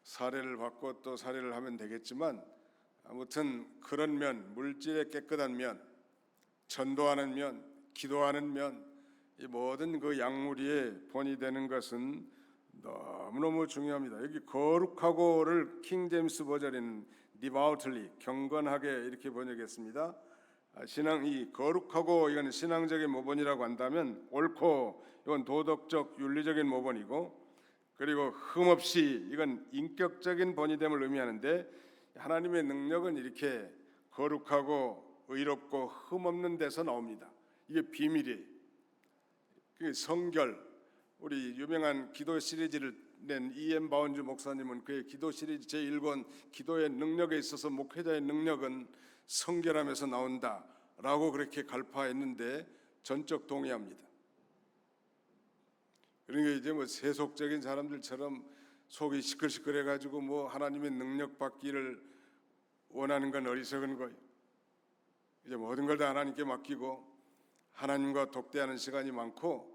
사례를 받고 또 사례를 하면 되겠지만, 아무튼 그런 면, 물질의 깨끗한 면, 전도하는 면, 기도하는 면, 이 모든 그 양무리의 본이 되는 것은 너무너무 중요합니다. 여기 거룩하고를 킹 제임스 버전에는 devoutly, 경건하게 이렇게 번역했습니다. 이 거룩하고 이건 신앙적인 모본이라고 한다면, 옳고 이건 도덕적 윤리적인 모본이고, 그리고 흠없이 이건 인격적인 본이됨을 의미하는데, 하나님의 능력은 이렇게 거룩하고 의롭고 흠없는 데서 나옵니다. 이게 비밀이에요. 그 성결, 우리 유명한 기도 시리즈를 낸 E.M. 바운주 목사님은 그의 기도 시리즈 제1권 기도의 능력에 있어서 목회자의 능력은 성결함에서 나온다라고 그렇게 갈파했는데 전적 동의합니다. 그러니까 이제 뭐 세속적인 사람들처럼 속이 시끌시끌해가지고 뭐 하나님의 능력 받기를 원하는 건 어리석은 거예요. 이제 모든 걸 다 하나님께 맡기고 하나님과 독대하는 시간이 많고,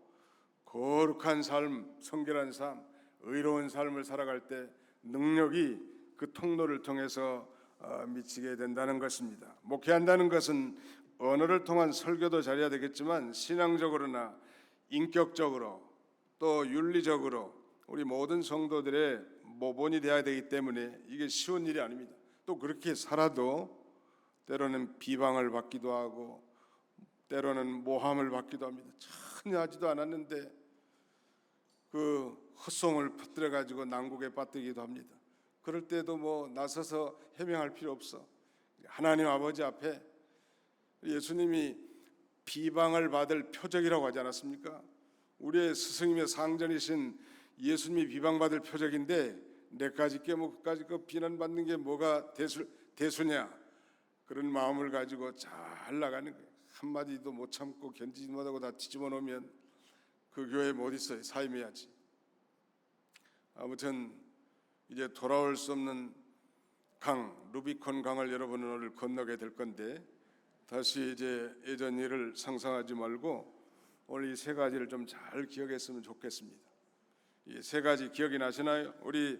거룩한 삶, 성결한 삶, 의로운 삶을 살아갈 때 능력이 그 통로를 통해서 미치게 된다는 것입니다. 목회한다는 것은 언어를 통한 설교도 잘해야 되겠지만, 신앙적으로나 인격적으로 또 윤리적으로 우리 모든 성도들의 모본이 되어야 되기 때문에 이게 쉬운 일이 아닙니다. 또 그렇게 살아도 때로는 비방을 받기도 하고 때로는 모함을 받기도 합니다. 전혀 하지도 않았는데 그 헛송을 퍼뜨려 가지고 난국에 빠뜨리기도 합니다. 그럴 때도 뭐 나서서 해명할 필요 없어. 하나님 아버지 앞에 예수님이 비방을 받을 표적이라고 하지 않았습니까? 우리의 스승님의 상전이신 예수님이 비방받을 표적인데, 내까지 깨고 그까지 그 비난받는 게 뭐가 대수냐, 그런 마음을 가지고 잘 나가는 거예요. 한마디도 못 참고 견디지 못하고 다 뒤집어 놓으면 그 교회 못 있어요. 사임해야지. 아무튼 이제 돌아올 수 없는 강, 루비콘 강을 여러분은 오늘 건너게 될 건데, 다시 이제 예전 일을 상상하지 말고 오늘 이 세 가지를 좀 잘 기억했으면 좋겠습니다. 이 세 가지 기억이 나시나요? 우리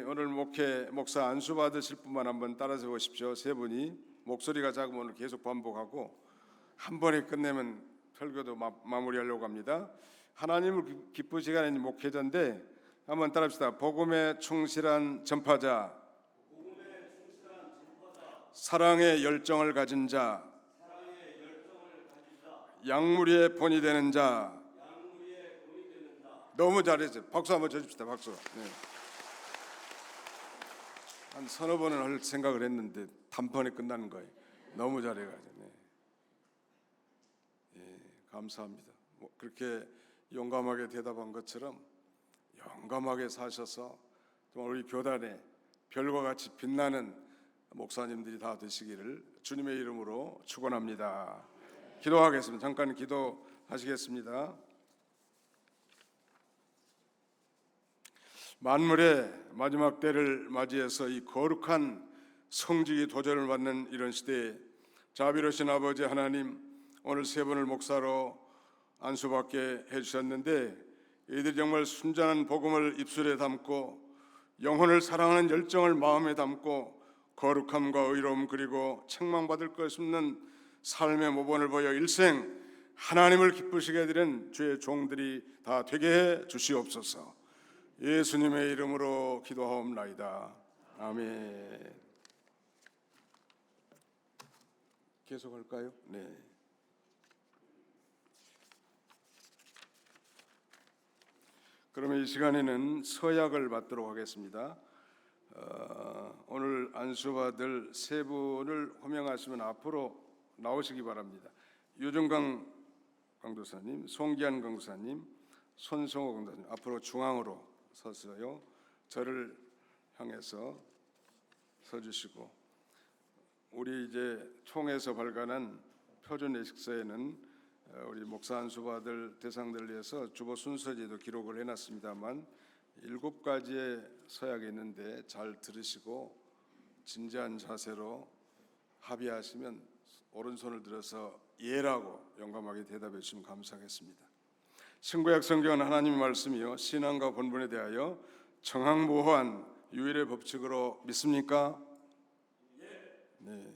오늘 목사 안수 받으실 분만 한번 따라서 보십시오. 세 분이 목소리가 작으면 오늘 계속 반복하고 한 번에 끝내면 설교도 마무리하려고 합니다. 하나님을 기쁘시게 하는 목회자인데 한번 따라합시다. 복음에 충실한 전파자, 사랑의 열정을 가진 자, 양무리의 본이 되는 자. 너무 잘했어요. 박수 한번 쳐줍시다. 박수. 네. 한 서너 번은 할 생각을 했는데 단번에 끝나는 거예요. 너무 잘해가지고. 네. 예, 감사합니다. 뭐 그렇게 용감하게 대답한 것처럼 용감하게 사셔서 정말 우리 교단에 별과 같이 빛나는 목사님들이 다 되시기를 주님의 이름으로 축원합니다. 기도하겠습니다. 잠깐 기도하시겠습니다. 만물의 마지막 때를 맞이해서 이 거룩한 성직이 도전을 받는 이런 시대에 자비로우신 아버지 하나님, 오늘 세 분을 목사로 안수받게 해주셨는데 이들이 정말 순전한 복음을 입술에 담고 영혼을 사랑하는 열정을 마음에 담고 거룩함과 의로움 그리고 책망받을 것 없는 삶의 모범을 보여 일생 하나님을 기쁘시게 해드리는 주의 종들이 다 되게 해 주시옵소서. 예수님의 이름으로 기도하옵나이다. 아멘. 계속할까요? 네. 그러면 이 시간에는 서약을 받도록 하겠습니다. 오늘 안수받을 세 분을 호명하시면 앞으로 나오시기 바랍니다. 유정강 강도사님, 송기한 강도사님, 손성호 강도사님 앞으로 중앙으로 서서요. 저를 향해서 서주시고, 우리 이제 총회에서 발간한 표준 예식서에는 우리 목사 안수받을 대상들을 위해서 주보 순서지도 기록을 해놨습니다만 7가지의 서약이 있는데 잘 들으시고 진지한 자세로 합의하시면 오른손을 들어서 예라고 용감하게 대답해 주시면 감사하겠습니다. 신구약 성경은 하나님의 말씀이요 신앙과 본분에 대하여 정확무호한 유일의 법칙으로 믿습니까? 네.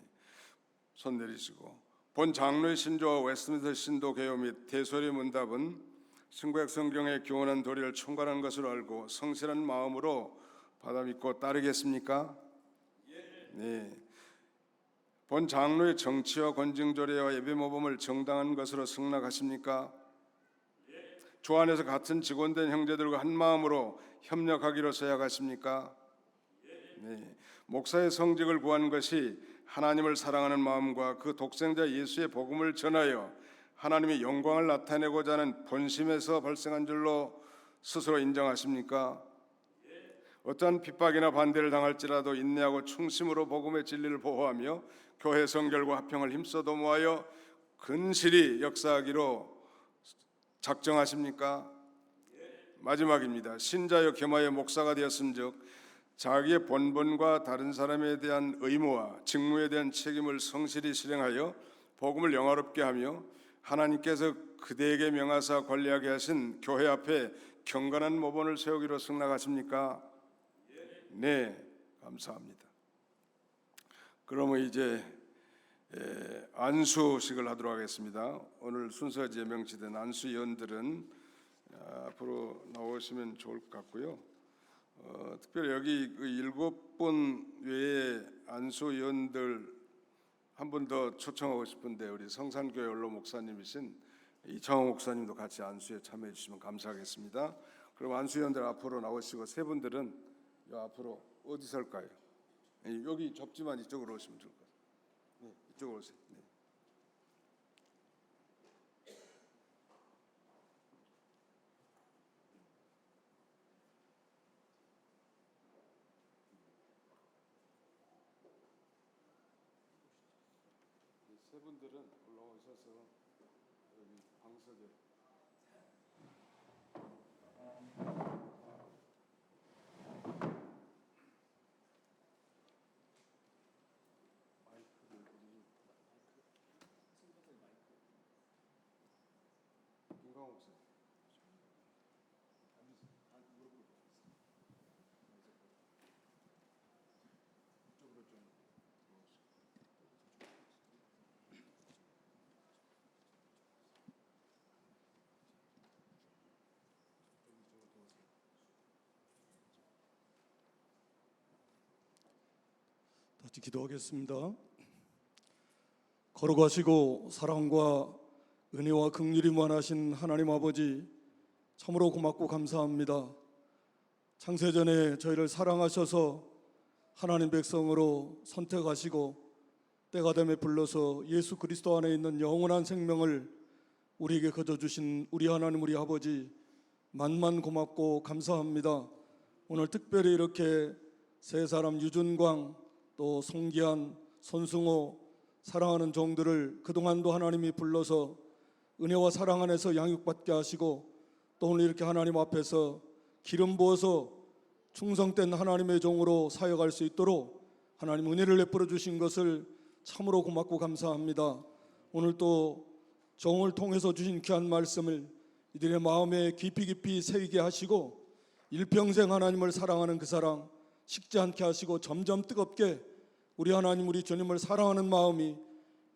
손 내리시고, 본 장로의 신조와 웨스트민스터 신도 개요 및 대소리 문답은 신구약 성경의 교훈한 도리를 총괄한 것으로 알고 성실한 마음으로 받아 믿고 따르겠습니까? 네. 본 장로의 정치와 권징조례와 예배 모범을 정당한 것으로 승낙하십니까? 주 안에서 같은 직원된 형제들과 한 마음으로 협력하기로 서약하십니까? 네. 목사의 성직을 구한 것이 하나님을 사랑하는 마음과 그 독생자 예수의 복음을 전하여 하나님의 영광을 나타내고자 하는 본심에서 발생한 줄로 스스로 인정하십니까? 어떠한 핍박이나 반대를 당할지라도 인내하고 충심으로 복음의 진리를 보호하며 교회 성결과 화평을 힘써 도모하여 근실히 역사하기로 작정하십니까? 마지막입니다. 신자여 겸하여 목사가 되었은즉 자기의 본분과 다른 사람에 대한 의무와 직무에 대한 책임을 성실히 실행하여 복음을 영화롭게 하며 하나님께서 그대에게 명하사 관리하게 하신 교회 앞에 경건한 모본을 세우기로 승낙하십니까? 네, 감사합니다. 그러면 이제 안수식을 하도록 하겠습니다. 오늘 순서지에 명시된 안수위원들은 앞으로 나오시면 좋을 것 같고요. 특별히 여기 그 7분 외에 안수위원들 한 분 더 초청하고 싶은데 우리 성산교회 원로 목사님이신 이창호 목사님도 같이 안수에 참여해 주시면 감사하겠습니다. 그럼 안수위원들 앞으로 나오시고 세 분들은 요 앞으로 어디서 할까요? 여기 좁지만 이쪽으로 오시면 좋을 것 같아요. 네, 이쪽으로 오세요. 네. 세 분들은 올라오셔서 여기 방석에 김광호 목사님 이쪽으로 좀 같이 기도하겠습니다. 거룩하시고 사랑과 은혜와 긍휼이 무한하신 하나님 아버지, 참으로 고맙고 감사합니다. 창세전에 저희를 사랑하셔서 하나님 백성으로 선택하시고 때가 되매 불러서 예수 그리스도 안에 있는 영원한 생명을 우리에게 거둬주신 우리 하나님 우리 아버지, 만만 고맙고 감사합니다. 오늘 특별히 이렇게 세 사람 유준광, 또 송기한, 손승호 사랑하는 종들을 그동안도 하나님이 불러서 은혜와 사랑 안에서 양육받게 하시고 또 오늘 이렇게 하나님 앞에서 기름 부어서 충성된 하나님의 종으로 사역할 수 있도록 하나님 은혜를 베풀어 주신 것을 참으로 고맙고 감사합니다. 오늘 또 종을 통해서 주신 귀한 말씀을 이들의 마음에 깊이 새기게 하시고 일평생 하나님을 사랑하는 그 사랑 식지 않게 하시고 점점 뜨겁게 우리 하나님 우리 주님을 사랑하는 마음이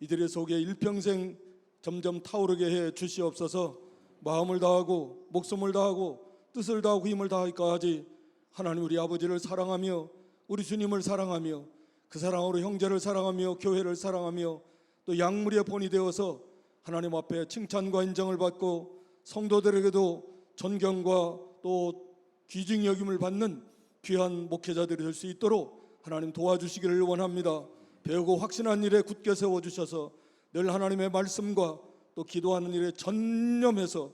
이들의 속에 일평생 점점 타오르게 해 주시옵소서. 마음을 다하고 목숨을 다하고 뜻을 다하고 힘을 다하기까지 하나님 우리 아버지를 사랑하며 우리 주님을 사랑하며 그 사랑으로 형제를 사랑하며 교회를 사랑하며 또 양무리의 본이 되어서 하나님 앞에 칭찬과 인정을 받고 성도들에게도 존경과 또 귀중히 여김을 받는 귀한 목회자들이 될 수 있도록 하나님 도와주시기를 원합니다. 배우고 확신한 일에 굳게 세워주셔서 늘 하나님의 말씀과 또 기도하는 일에 전념해서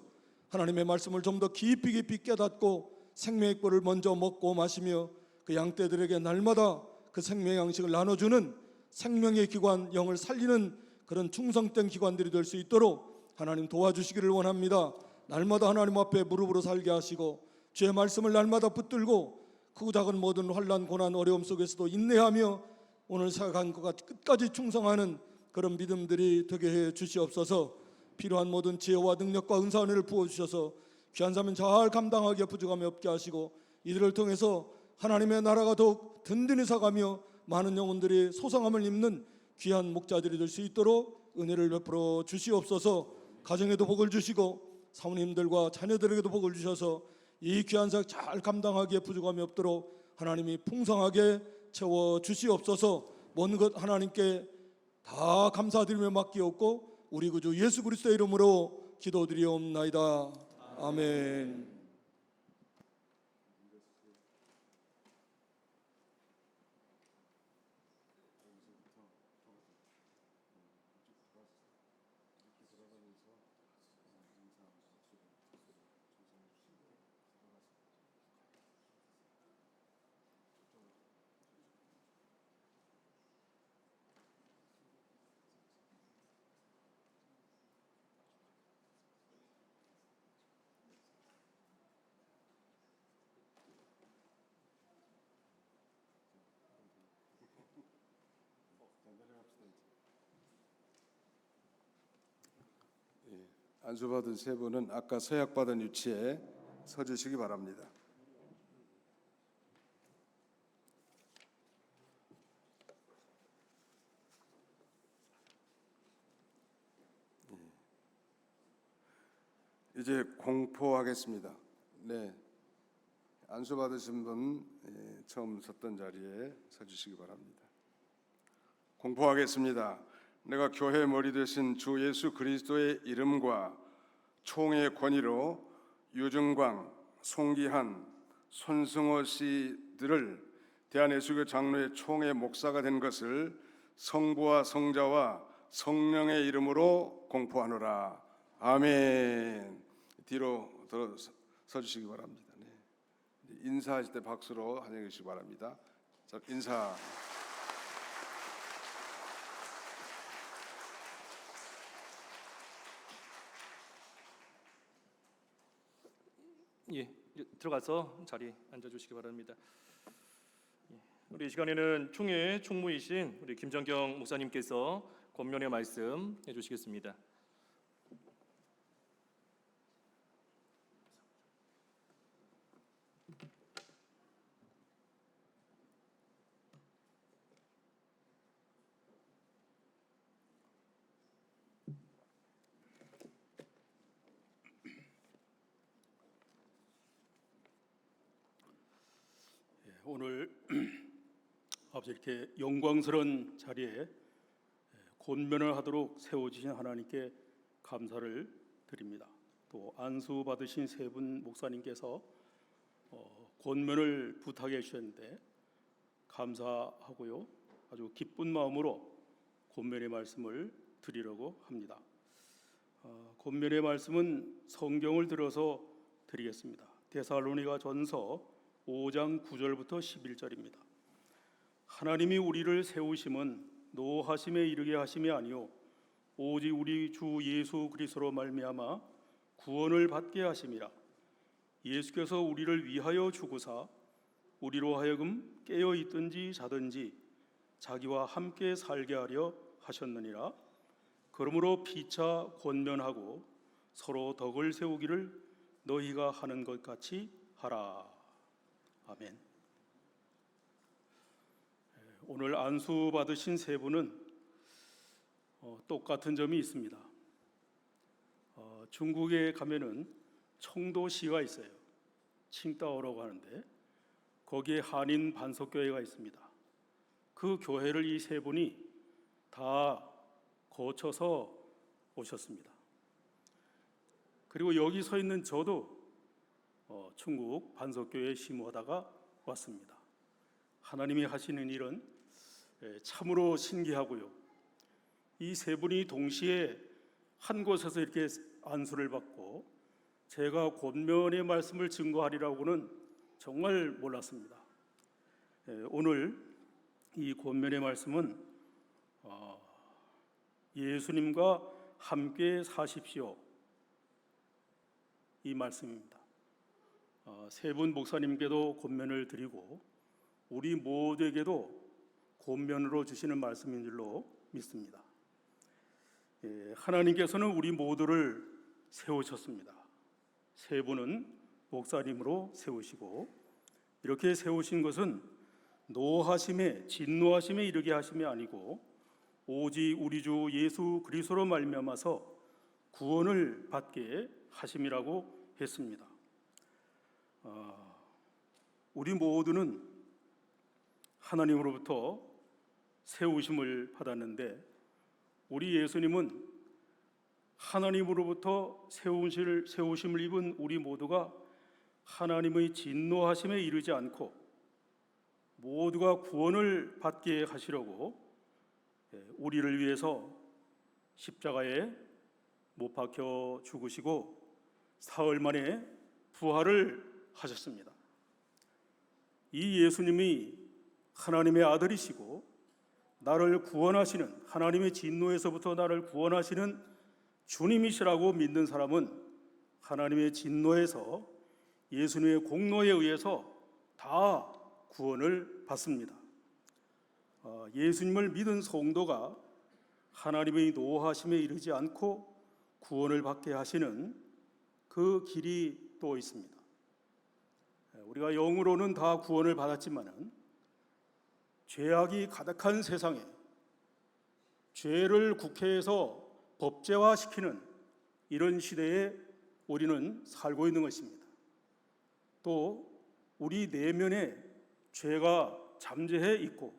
하나님의 말씀을 좀 더 깊이 깨닫고 생명의 꿀을 먼저 먹고 마시며 그 양떼들에게 날마다 그 생명의 양식을 나눠주는 생명의 기관, 영을 살리는 그런 충성된 기관들이 될 수 있도록 하나님 도와주시기를 원합니다. 날마다 하나님 앞에 무릎으로 살게 하시고 주의 말씀을 날마다 붙들고 크고 작은 모든 환난, 고난, 어려움 속에서도 인내하며 오늘 생각한 것과 끝까지 충성하는 그런 믿음들이 되게 해 주시옵소서. 필요한 모든 지혜와 능력과 은사 은혜를 부어주셔서 귀한 사명 잘 감당하기에 부족함이 없게 하시고 이들을 통해서 하나님의 나라가 더욱 든든히 서가며 많은 영혼들이 소성함을 입는 귀한 목자들이 될 수 있도록 은혜를 베풀어 주시옵소서. 가정에도 복을 주시고 사모님들과 자녀들에게도 복을 주셔서 이 귀한 사역 잘 감당하기에 부족함이 없도록 하나님이 풍성하게 채워 주시옵소서. 모든 것 하나님께 다 감사드리며 맡기옵고 우리 구주 예수 그리스도의 이름으로 기도드리옵나이다. 아멘. 안수받은 세 분은 아까 서약받은 위치에 서주시기 바랍니다. 이제 공포하겠습니다. 네, 안수받으신 분 처음 섰던 자리에 서주시기 바랍니다. 공포하겠습니다. 내가 교회 머리 되신 주 예수 그리스도의 이름과 총의 권위로 유증광, 송기한, 손승호 씨들을 대한예수교 장로의 총회 목사가 된 것을 성부와 성자와 성령의 이름으로 공포하노라. 아멘. 뒤로 더 서주시기 바랍니다. 네. 인사하실 때 박수로 환영해 주시기 바랍니다. 자, 인사. 예, 들어가서 자리 앉아주시기 바랍니다. 예, 우리 이 시간에는 총회 총무이신 우리 김정경 목사님께서 권면의 말씀 해주시겠습니다. 오늘 아버지 이렇게 영광스러운 자리에 권면을 하도록 세워주신 하나님께 감사를 드립니다. 또 안수 받으신 세 분 목사님께서 권면을 부탁해 주셨는데 감사하고요. 아주 기쁜 마음으로 권면의 말씀을 드리려고 합니다. 권면의 말씀은 성경을 들어서 드리겠습니다. 데살로니가 전서 5장 9절부터 11절입니다. 하나님이 우리를 세우심은 노하심에 이르게 하심이 아니요 오직 우리 주 예수 그리스도로 말미암아 구원을 받게 하심이라. 예수께서 우리를 위하여 죽으사 우리로 하여금 깨어 있든지 자든지 자기와 함께 살게 하려 하셨느니라. 그러므로 피차 권면하고 서로 덕을 세우기를 너희가 하는 것 같이 하라. 아멘. 오늘 안수 받으신 세 분은 똑같은 점이 있습니다. 중국에 가면은 청도시가 있어요. 칭다오라고 하는데 거기에 한인 반석교회가 있습니다. 그 교회를 이 세 분이 다 거쳐서 오셨습니다. 그리고 여기 서 있는 저도 중국 반석교회에 심호하다가 왔습니다. 하나님이 하시는 일은 참으로 신기하고요. 이 세 분이 동시에 한 곳에서 이렇게 안수를 받고 제가 권면의 말씀을 증거하리라고는 정말 몰랐습니다. 오늘 이 권면의 말씀은 예수님과 함께 사십시오, 이 말씀입니다. 세 분 목사님께도 권면을 드리고 우리 모두에게도 권면으로 주시는 말씀인 줄로 믿습니다. 하나님께서는 우리 모두를 세우셨습니다. 세 분은 목사님으로 세우시고 이렇게 세우신 것은 노하심에 진노하심에 이르게 하심이 아니고 오직 우리 주 예수 그리스도로 말미암아서 구원을 받게 하심이라고 했습니다. 우리 모두는 하나님으로부터 세우심을 받았는데 우리 예수님은 하나님으로부터 세우심을 입은 우리 모두가 하나님의 진노하심에 이르지 않고 모두가 구원을 받게 하시려고 우리를 위해서 십자가에 못 박혀 죽으시고 사흘 만에 부활을 하셨습니다. 이 예수님이 하나님의 아들이시고 나를 구원하시는, 하나님의 진노에서부터 나를 구원하시는 주님이시라고 믿는 사람은 하나님의 진노에서 예수님의 공로에 의해서 다 구원을 받습니다. 예수님을 믿은 성도가 하나님의 노하심에 이르지 않고 구원을 받게 하시는 그 길이 또 있습니다. 우리가 영으로는 다 구원을 받았지만은 죄악이 가득한 세상에 죄를 국회에서 법제화시키는 이런 시대에 우리는 살고 있는 것입니다. 또 우리 내면에 죄가 잠재해 있고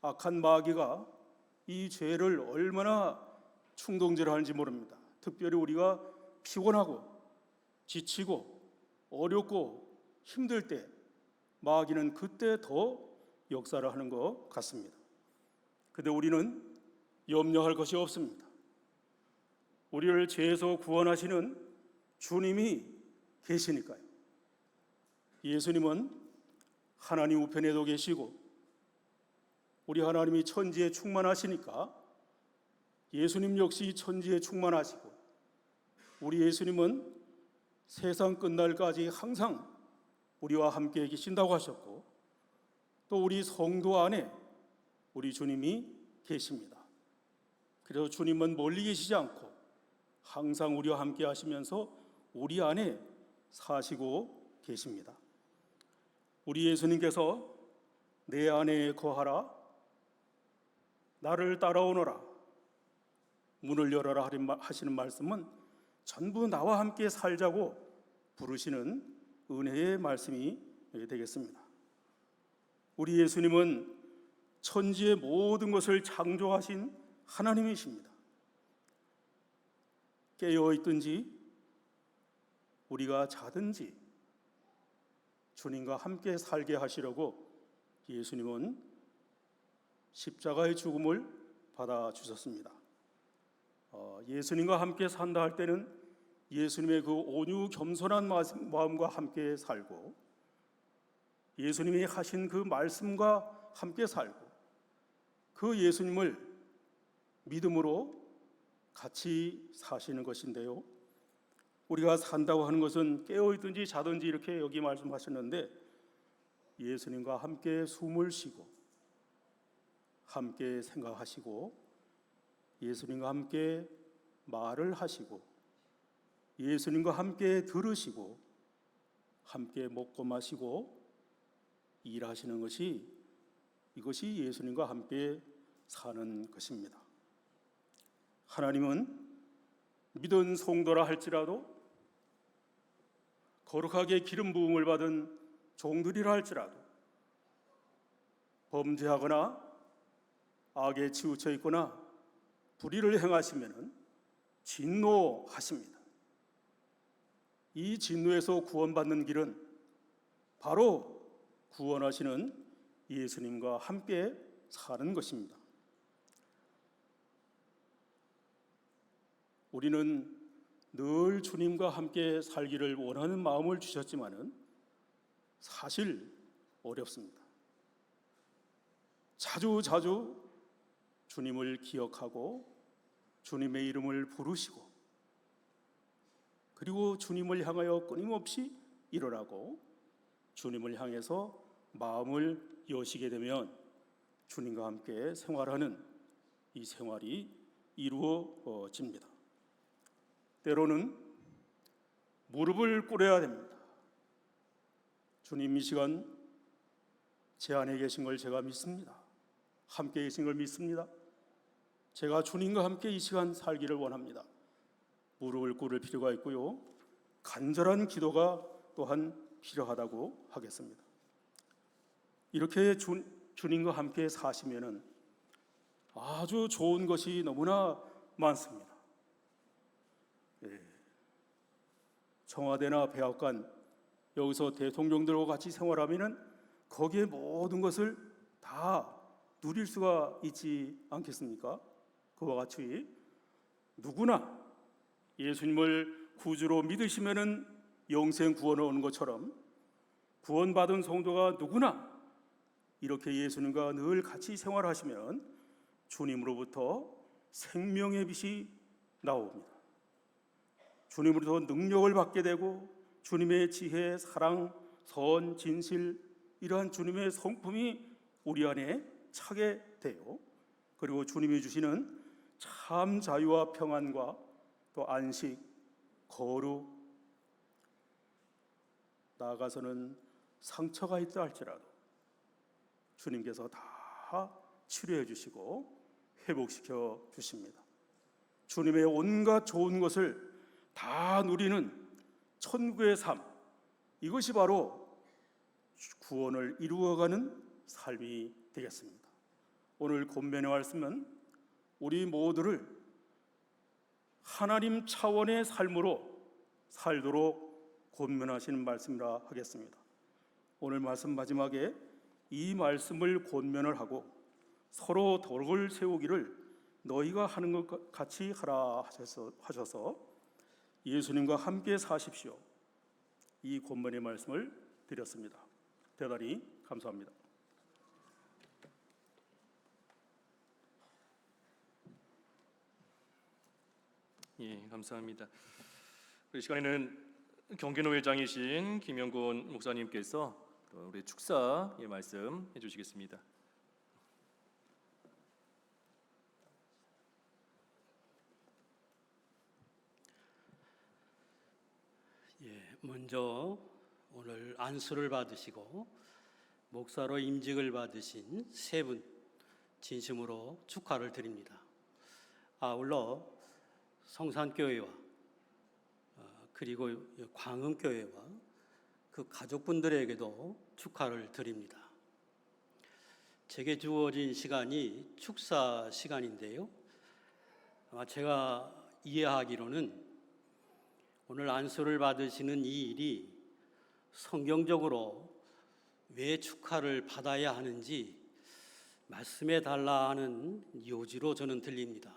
악한 마귀가 이 죄를 얼마나 충동질하는지 모릅니다. 특별히 우리가 피곤하고 지치고 어렵고 힘들 때 마귀는 그때 더 역사를 하는 것 같습니다. 그런데 우리는 염려할 것이 없습니다. 우리를 죄에서 구원하시는 주님이 계시니까요. 예수님은 하나님 우편에도 계시고 우리 하나님이 천지에 충만하시니까 예수님 역시 천지에 충만하시고 우리 예수님은 세상 끝날까지 항상 우리와 함께 계신다고 하셨고 또 우리 성도 안에 우리 주님이 계십니다. 그래서 주님은 멀리 계시지 않고 항상 우리와 함께 하시면서 우리 안에 사시고 계십니다. 우리 예수님께서 내 안에 거하라, 나를 따라오너라, 문을 열어라 하시는 말씀은 전부 나와 함께 살자고 부르시는 은혜의 말씀이 되겠습니다. 우리 예수님은 천지의 모든 것을 창조하신 하나님이십니다. 깨어있든지 우리가 자든지 주님과 함께 살게 하시려고 예수님은 십자가의 죽음을 받아주셨습니다. 예수님과 함께 산다 할 때는 예수님의 그 온유 겸손한 마음과 함께 살고 예수님이 하신 그 말씀과 함께 살고 그 예수님을 믿음으로 같이 사시는 것인데요. 우리가 산다고 하는 것은 깨어있든지 자든지 이렇게 여기 말씀하셨는데 예수님과 함께 숨을 쉬고 함께 생각하시고 예수님과 함께 말을 하시고 예수님과 함께 들으시고 함께 먹고 마시고 일하시는 것이 이것이 예수님과 함께 사는 것입니다. 하나님은 믿은 성도라 할지라도 거룩하게 기름 부음을 받은 종들이라 할지라도 범죄하거나 악에 치우쳐 있거나 불의를 행하시면 진노하십니다. 이 진노에서 구원받는 길은 바로 구원하시는 예수님과 함께 사는 것입니다. 우리는 늘 주님과 함께 살기를 원하는 마음을 주셨지만은 사실 어렵습니다. 자주 주님을 기억하고 주님의 이름을 부르시고 그리고 주님을 향하여 끊임없이 일어나고 주님을 향해서 마음을 여시게 되면 주님과 함께 생활하는 이 생활이 이루어집니다. 때로는 무릎을 꿇어야 됩니다. 주님 이 시간 제 안에 계신 걸 제가 믿습니다. 함께 계신 걸 믿습니다. 제가 주님과 함께 이 시간 살기를 원합니다. 무릎을 꿇을 필요가 있고요. 간절한 기도가 또한 필요하다고 하겠습니다. 이렇게 주님과 함께 사시면은 아주 좋은 것이 너무나 많습니다. 청와대나 백악관 여기서 대통령들과 같이 생활하면은 거기에 모든 것을 다 누릴 수가 있지 않겠습니까? 그와 같이 누구나 예수님을 구주로 믿으시면은 영생 구원을 오는 것처럼 구원받은 성도가 누구나 이렇게 예수님과 늘 같이 생활하시면 주님으로부터 생명의 빛이 나옵니다. 주님으로부터 능력을 받게 되고 주님의 지혜, 사랑, 선, 진실 이러한 주님의 성품이 우리 안에 차게 돼요. 그리고 주님이 주시는 참 자유와 평안과 또 안식, 거룩, 나아가서는 상처가 있다 할지라도 주님께서 다 치료해 주시고 회복시켜 주십니다. 주님의 온갖 좋은 것을 다 누리는 천국의 삶, 이것이 바로 구원을 이루어가는 삶이 되겠습니다. 오늘 권면의 말씀은 우리 모두를 하나님 차원의 삶으로 살도록 권면하시는 말씀이라 하겠습니다. 오늘 말씀 마지막에 이 말씀을 권면을 하고 서로 덕을 세우기를 너희가 하는 것 같이 하라 하셔서 예수님과 함께 사십시오. 이 권면의 말씀을 드렸습니다. 대단히 감사합니다. 예, 감사합니다. 이 시간에는 경기노 회장이신 김영곤 목사님께서 또 우리 축사의 말씀 해주시겠습니다. 먼저 오늘 안수를 받으시고 목사로 임직을 받으신 세 분 진심으로 축하를 드립니다. 아울러 성산교회와 그리고 광흥교회와 그 가족분들에게도 축하를 드립니다. 제게 주어진 시간이 축사 시간인데요. 제가 이해하기로는 오늘 안수를 받으시는 이 일이 성경적으로 왜 축하를 받아야 하는지 말씀해 달라 하는 요지로 저는 들립니다.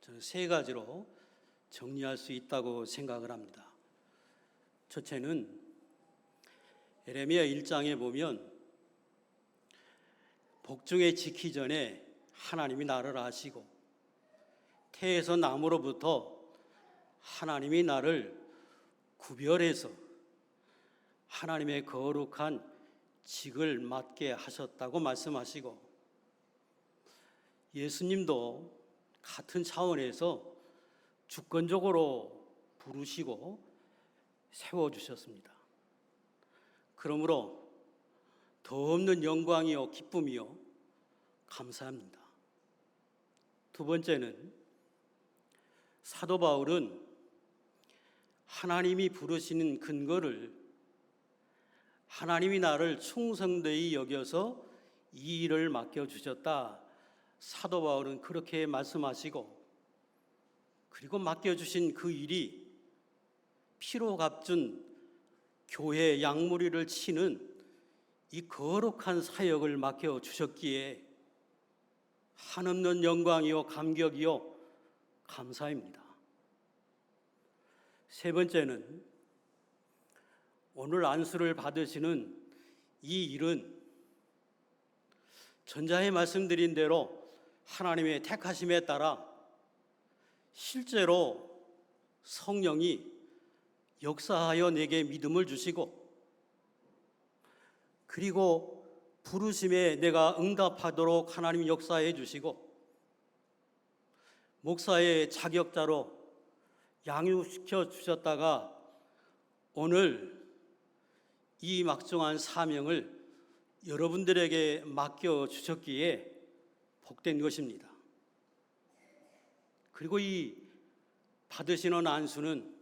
저는 세 가지로 정리할 수 있다고 생각을 합니다. 첫째는 에레미야 1장에 보면 복중에 지기 전에 하나님이 나를 아시고 태에서 나무로부터 하나님이 나를 구별해서 하나님의 거룩한 직을 맡게 하셨다고 말씀하시고 예수님도 같은 차원에서 주권적으로 부르시고 세워주셨습니다. 그러므로 더 없는 영광이요 기쁨이요 감사합니다. 두 번째는 사도 바울은 하나님이 부르시는 근거를 하나님이 나를 충성되이 여겨서 이 일을 맡겨주셨다. 사도 바울은 그렇게 말씀하시고, 그리고 맡겨주신 그 일이 피로 값준 교회 양무리를 치는 이 거룩한 사역을 맡겨주셨기에 한없는 영광이요 감격이요 감사입니다. 세 번째는 오늘 안수를 받으시는 이 일은 전자에 말씀드린 대로 하나님의 택하심에 따라 실제로 성령이 역사하여 내게 믿음을 주시고, 그리고 부르심에 내가 응답하도록 하나님 역사해 주시고, 목사의 자격자로 양육시켜 주셨다가 오늘 이 막중한 사명을 여러분들에게 맡겨 주셨기에 복된 것입니다. 그리고 이 받으시는 안수는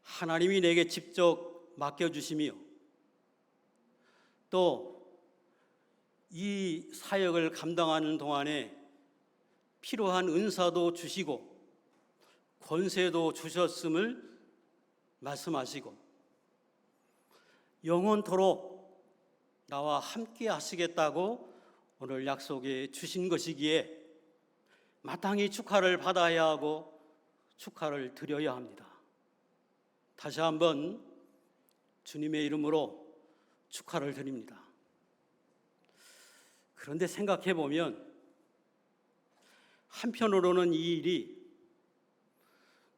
하나님이 내게 직접 맡겨 주시며, 또 이 사역을 감당하는 동안에 필요한 은사도 주시고 권세도 주셨음을 말씀하시고, 영원토록 나와 함께 하시겠다고 오늘 약속해 주신 것이기에 마땅히 축하를 받아야 하고 축하를 드려야 합니다. 다시 한번 주님의 이름으로 축하를 드립니다. 그런데 생각해 보면 한편으로는 이 일이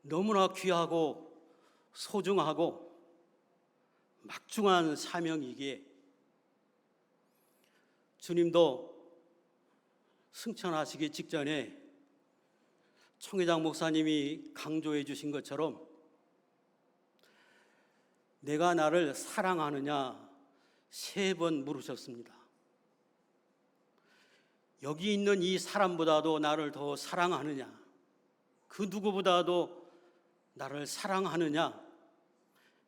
너무나 귀하고 소중하고 막중한 사명이기에 주님도 승천하시기 직전에 총회장 목사님이 강조해 주신 것처럼 내가 나를 사랑하느냐 3번 물으셨습니다. 여기 있는 이 사람보다도 나를 더 사랑하느냐, 그 누구보다도 나를 사랑하느냐,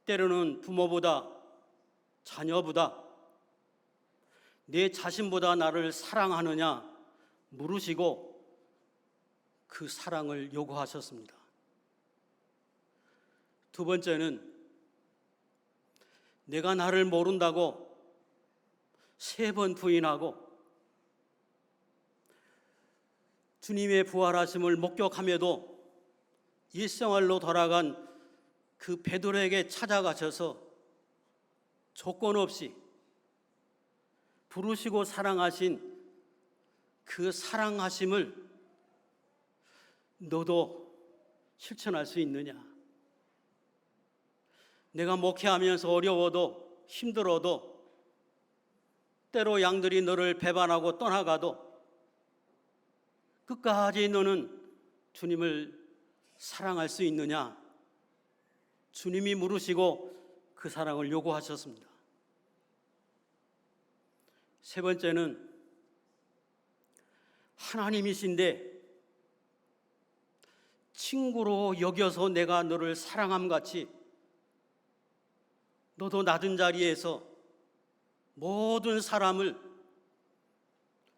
때로는 부모보다 자녀보다 내 자신보다 나를 사랑하느냐 물으시고 그 사랑을 요구하셨습니다. 두 번째는 내가 나를 모른다고 3번 부인하고 주님의 부활하심을 목격함에도 일생활로 돌아간 그 베드로에게 찾아가셔서 조건 없이 부르시고 사랑하신 그 사랑하심을 너도 실천할 수 있느냐? 내가 목회하면서 어려워도 힘들어도 때로 양들이 너를 배반하고 떠나가도 끝까지 너는 주님을 사랑할 수 있느냐? 주님이 물으시고 그 사랑을 요구하셨습니다. 세 번째는 하나님이신데 친구로 여겨서 내가 너를 사랑함 같이 너도 낮은 자리에서 모든 사람을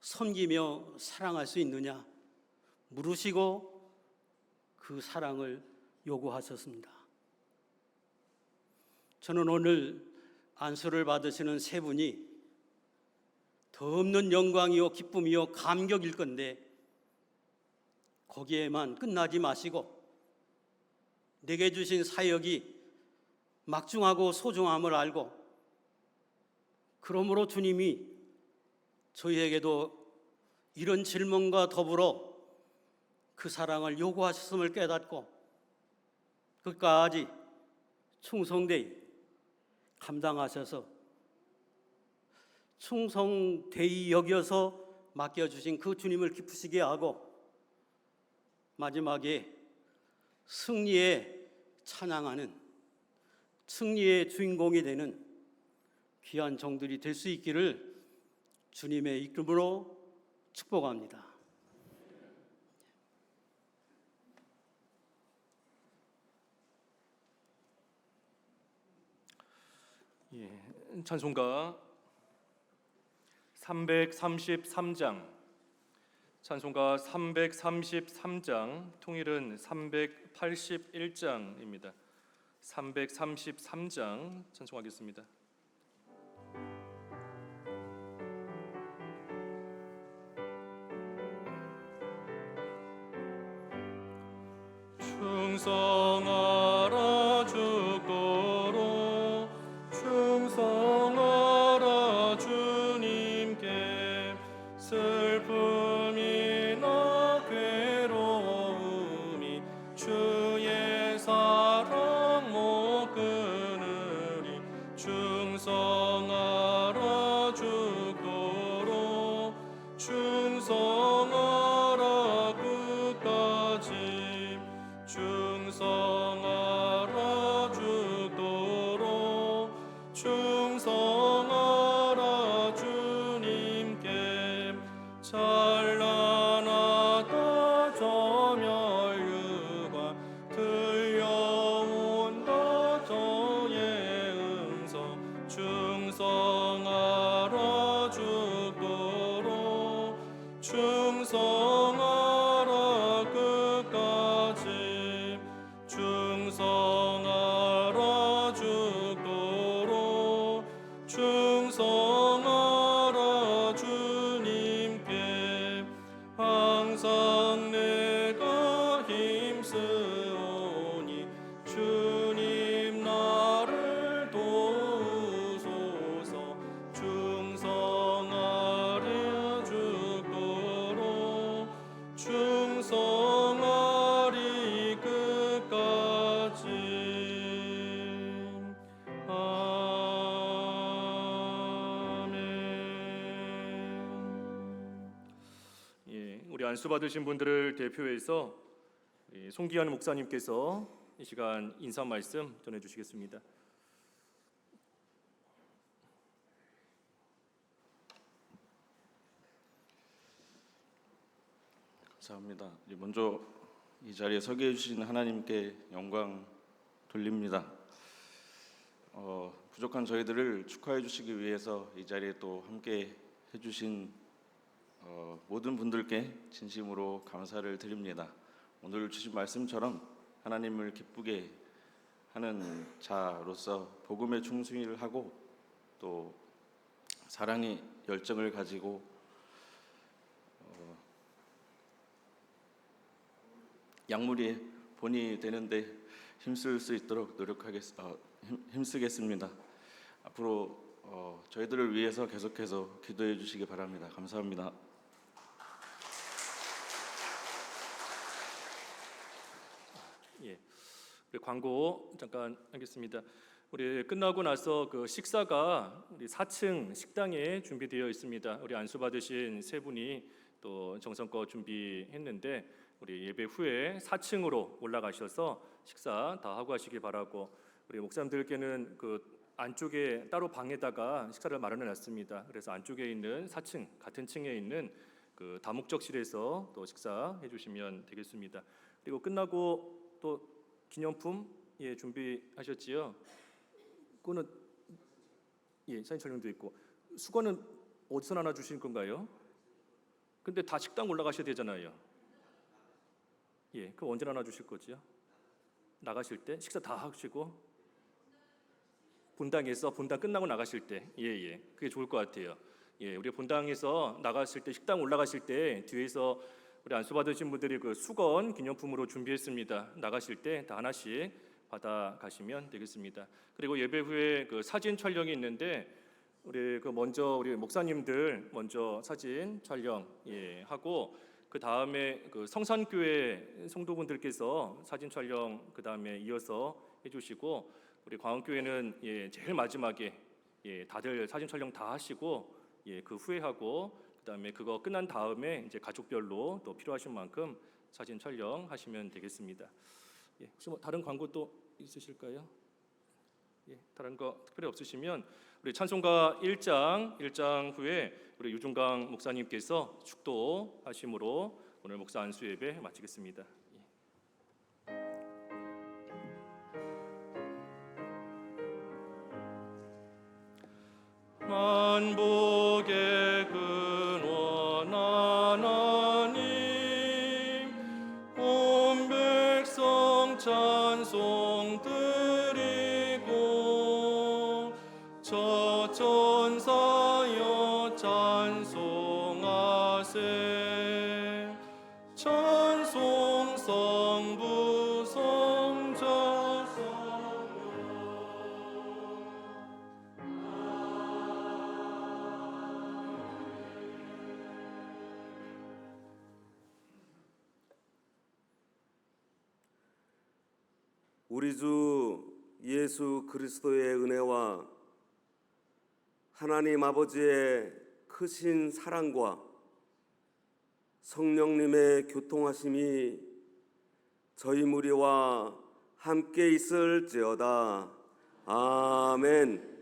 섬기며 사랑할 수 있느냐 물으시고 그 사랑을 요구하셨습니다. 저는 오늘 안수를 받으시는 3분이 더 없는 영광이요 기쁨이요 감격일 건데 거기에만 끝나지 마시고 내게 주신 사역이 막중하고 소중함을 알고, 그러므로 주님이 저희에게도 이런 질문과 더불어 그 사랑을 요구하셨음을 깨닫고 끝까지 충성되이 감당하셔서 충성되이 여겨서 맡겨주신 그 주님을 기쁘시게 하고 마지막에 승리에 찬양하는 승리의 주인공이 되는 귀한 종들이 될 수 있기를 주님의 이름으로 축복합니다. 예, 찬송가 333장, 찬송가 333장, 통일은 381장입니다. 333장 찬송하겠습니다. 충성하라 주거로, 충성하라 주님께, 슬픔이나 괴로움이 주의 사랑 못 끊으리. 충성하라 주거로, 충성하라 끝까지, 충성하라 주도록, 충성하라 주님께. 찬란하다 저 멸류관, 들려온다 저의 음성. 충성하라 주도록, 충성하라 끝까지, 충성하라 주도록, 충성하라 주님께. 항상 내가 힘쓰오니 주님 나를 도우소서. 충성하리 주도록, 충성하리 끝까지. 아멘. 예, 우리 안수 받으신 분들을 대표해서 송기환 목사님께서 이 시간 인사 말씀 전해 주시겠습니다. 감사합니다. 먼저 이 자리에 서게 해주신 하나님께 영광 돌립니다. 부족한 저희들을 축하해 주시기 위해서 이 자리에 또 함께 해주신 모든 분들께 진심으로 감사를 드립니다. 오늘 주신 말씀처럼 하나님을 기쁘게 하는 자로서 복음의 충성을 하고 또 사랑의 열정을 가지고 약물이 본이 되는데 힘쓸 수 있도록 힘쓰겠습니다. 앞으로 저희들을 위해서 계속해서 기도해 주시기 바랍니다. 감사합니다. 예, 우리 광고 잠깐 하겠습니다. 우리 끝나고 나서 그 식사가 우리 4층 식당에 준비되어 있습니다. 우리 안수 받으신 세 분이 또 정성껏 준비했는데 우리 예배 후에 4층으로 올라가셔서 식사 다 하고 하시길 바라고, 우리 목사님들께는 그 안쪽에 따로 방에다가 식사를 마련해 놨습니다. 그래서 안쪽에 있는 4층 같은 층에 있는 그 다목적실에서 또 식사해 주시면 되겠습니다. 그리고 끝나고 또 기념품 준비하셨지요? 그거는 사진 촬영도 있고, 수건은 어디서 나눠 주실 건가요? 근데 다 식당 올라가셔야 되잖아요. 그럼 언제 나눠 주실 거지요? 나가실 때 식사 다 하시고 본당에서 본당 끝나고 나가실 때 그게 좋을 것 같아요. 우리 본당에서 나가실 때 식당 올라가실 때 뒤에서 우리 안수 받으신 분들이 그 수건 기념품으로 준비했습니다. 나가실 때 다 하나씩 받아 가시면 되겠습니다. 그리고 예배 후에 그 사진 촬영이 있는데 우리 우리 목사님들 먼저 사진 촬영 하고, 그 다음에 그 성산교회 성도분들께서 사진 촬영 그 다음에 이어서 해주시고, 우리 광원교회는 제일 마지막에 다들 사진 촬영 다 하시고 그 후에 하고, 그 다음에 그거 끝난 다음에 이제 가족별로 또 필요하신 만큼 사진 촬영하시면 되겠습니다. 혹시 뭐 다른 광고 또 있으실까요? 다른 거 특별히 없으시면 우리 찬송가 1장 후에 우리 유중강 목사님께서 축도하심으로 오늘 목사 안수 예배 마치겠습니다. 만복의 근원 하나님, 온 백성 찬송 드리고 저 천사여 찬송하세. 찬송 성부 성자 성령. 우리 주 예수 그리스도의 은혜와 하나님 아버지의 크신 사랑과 성령님의 교통하심이 저희 무리와 함께 있을지어다. 아멘.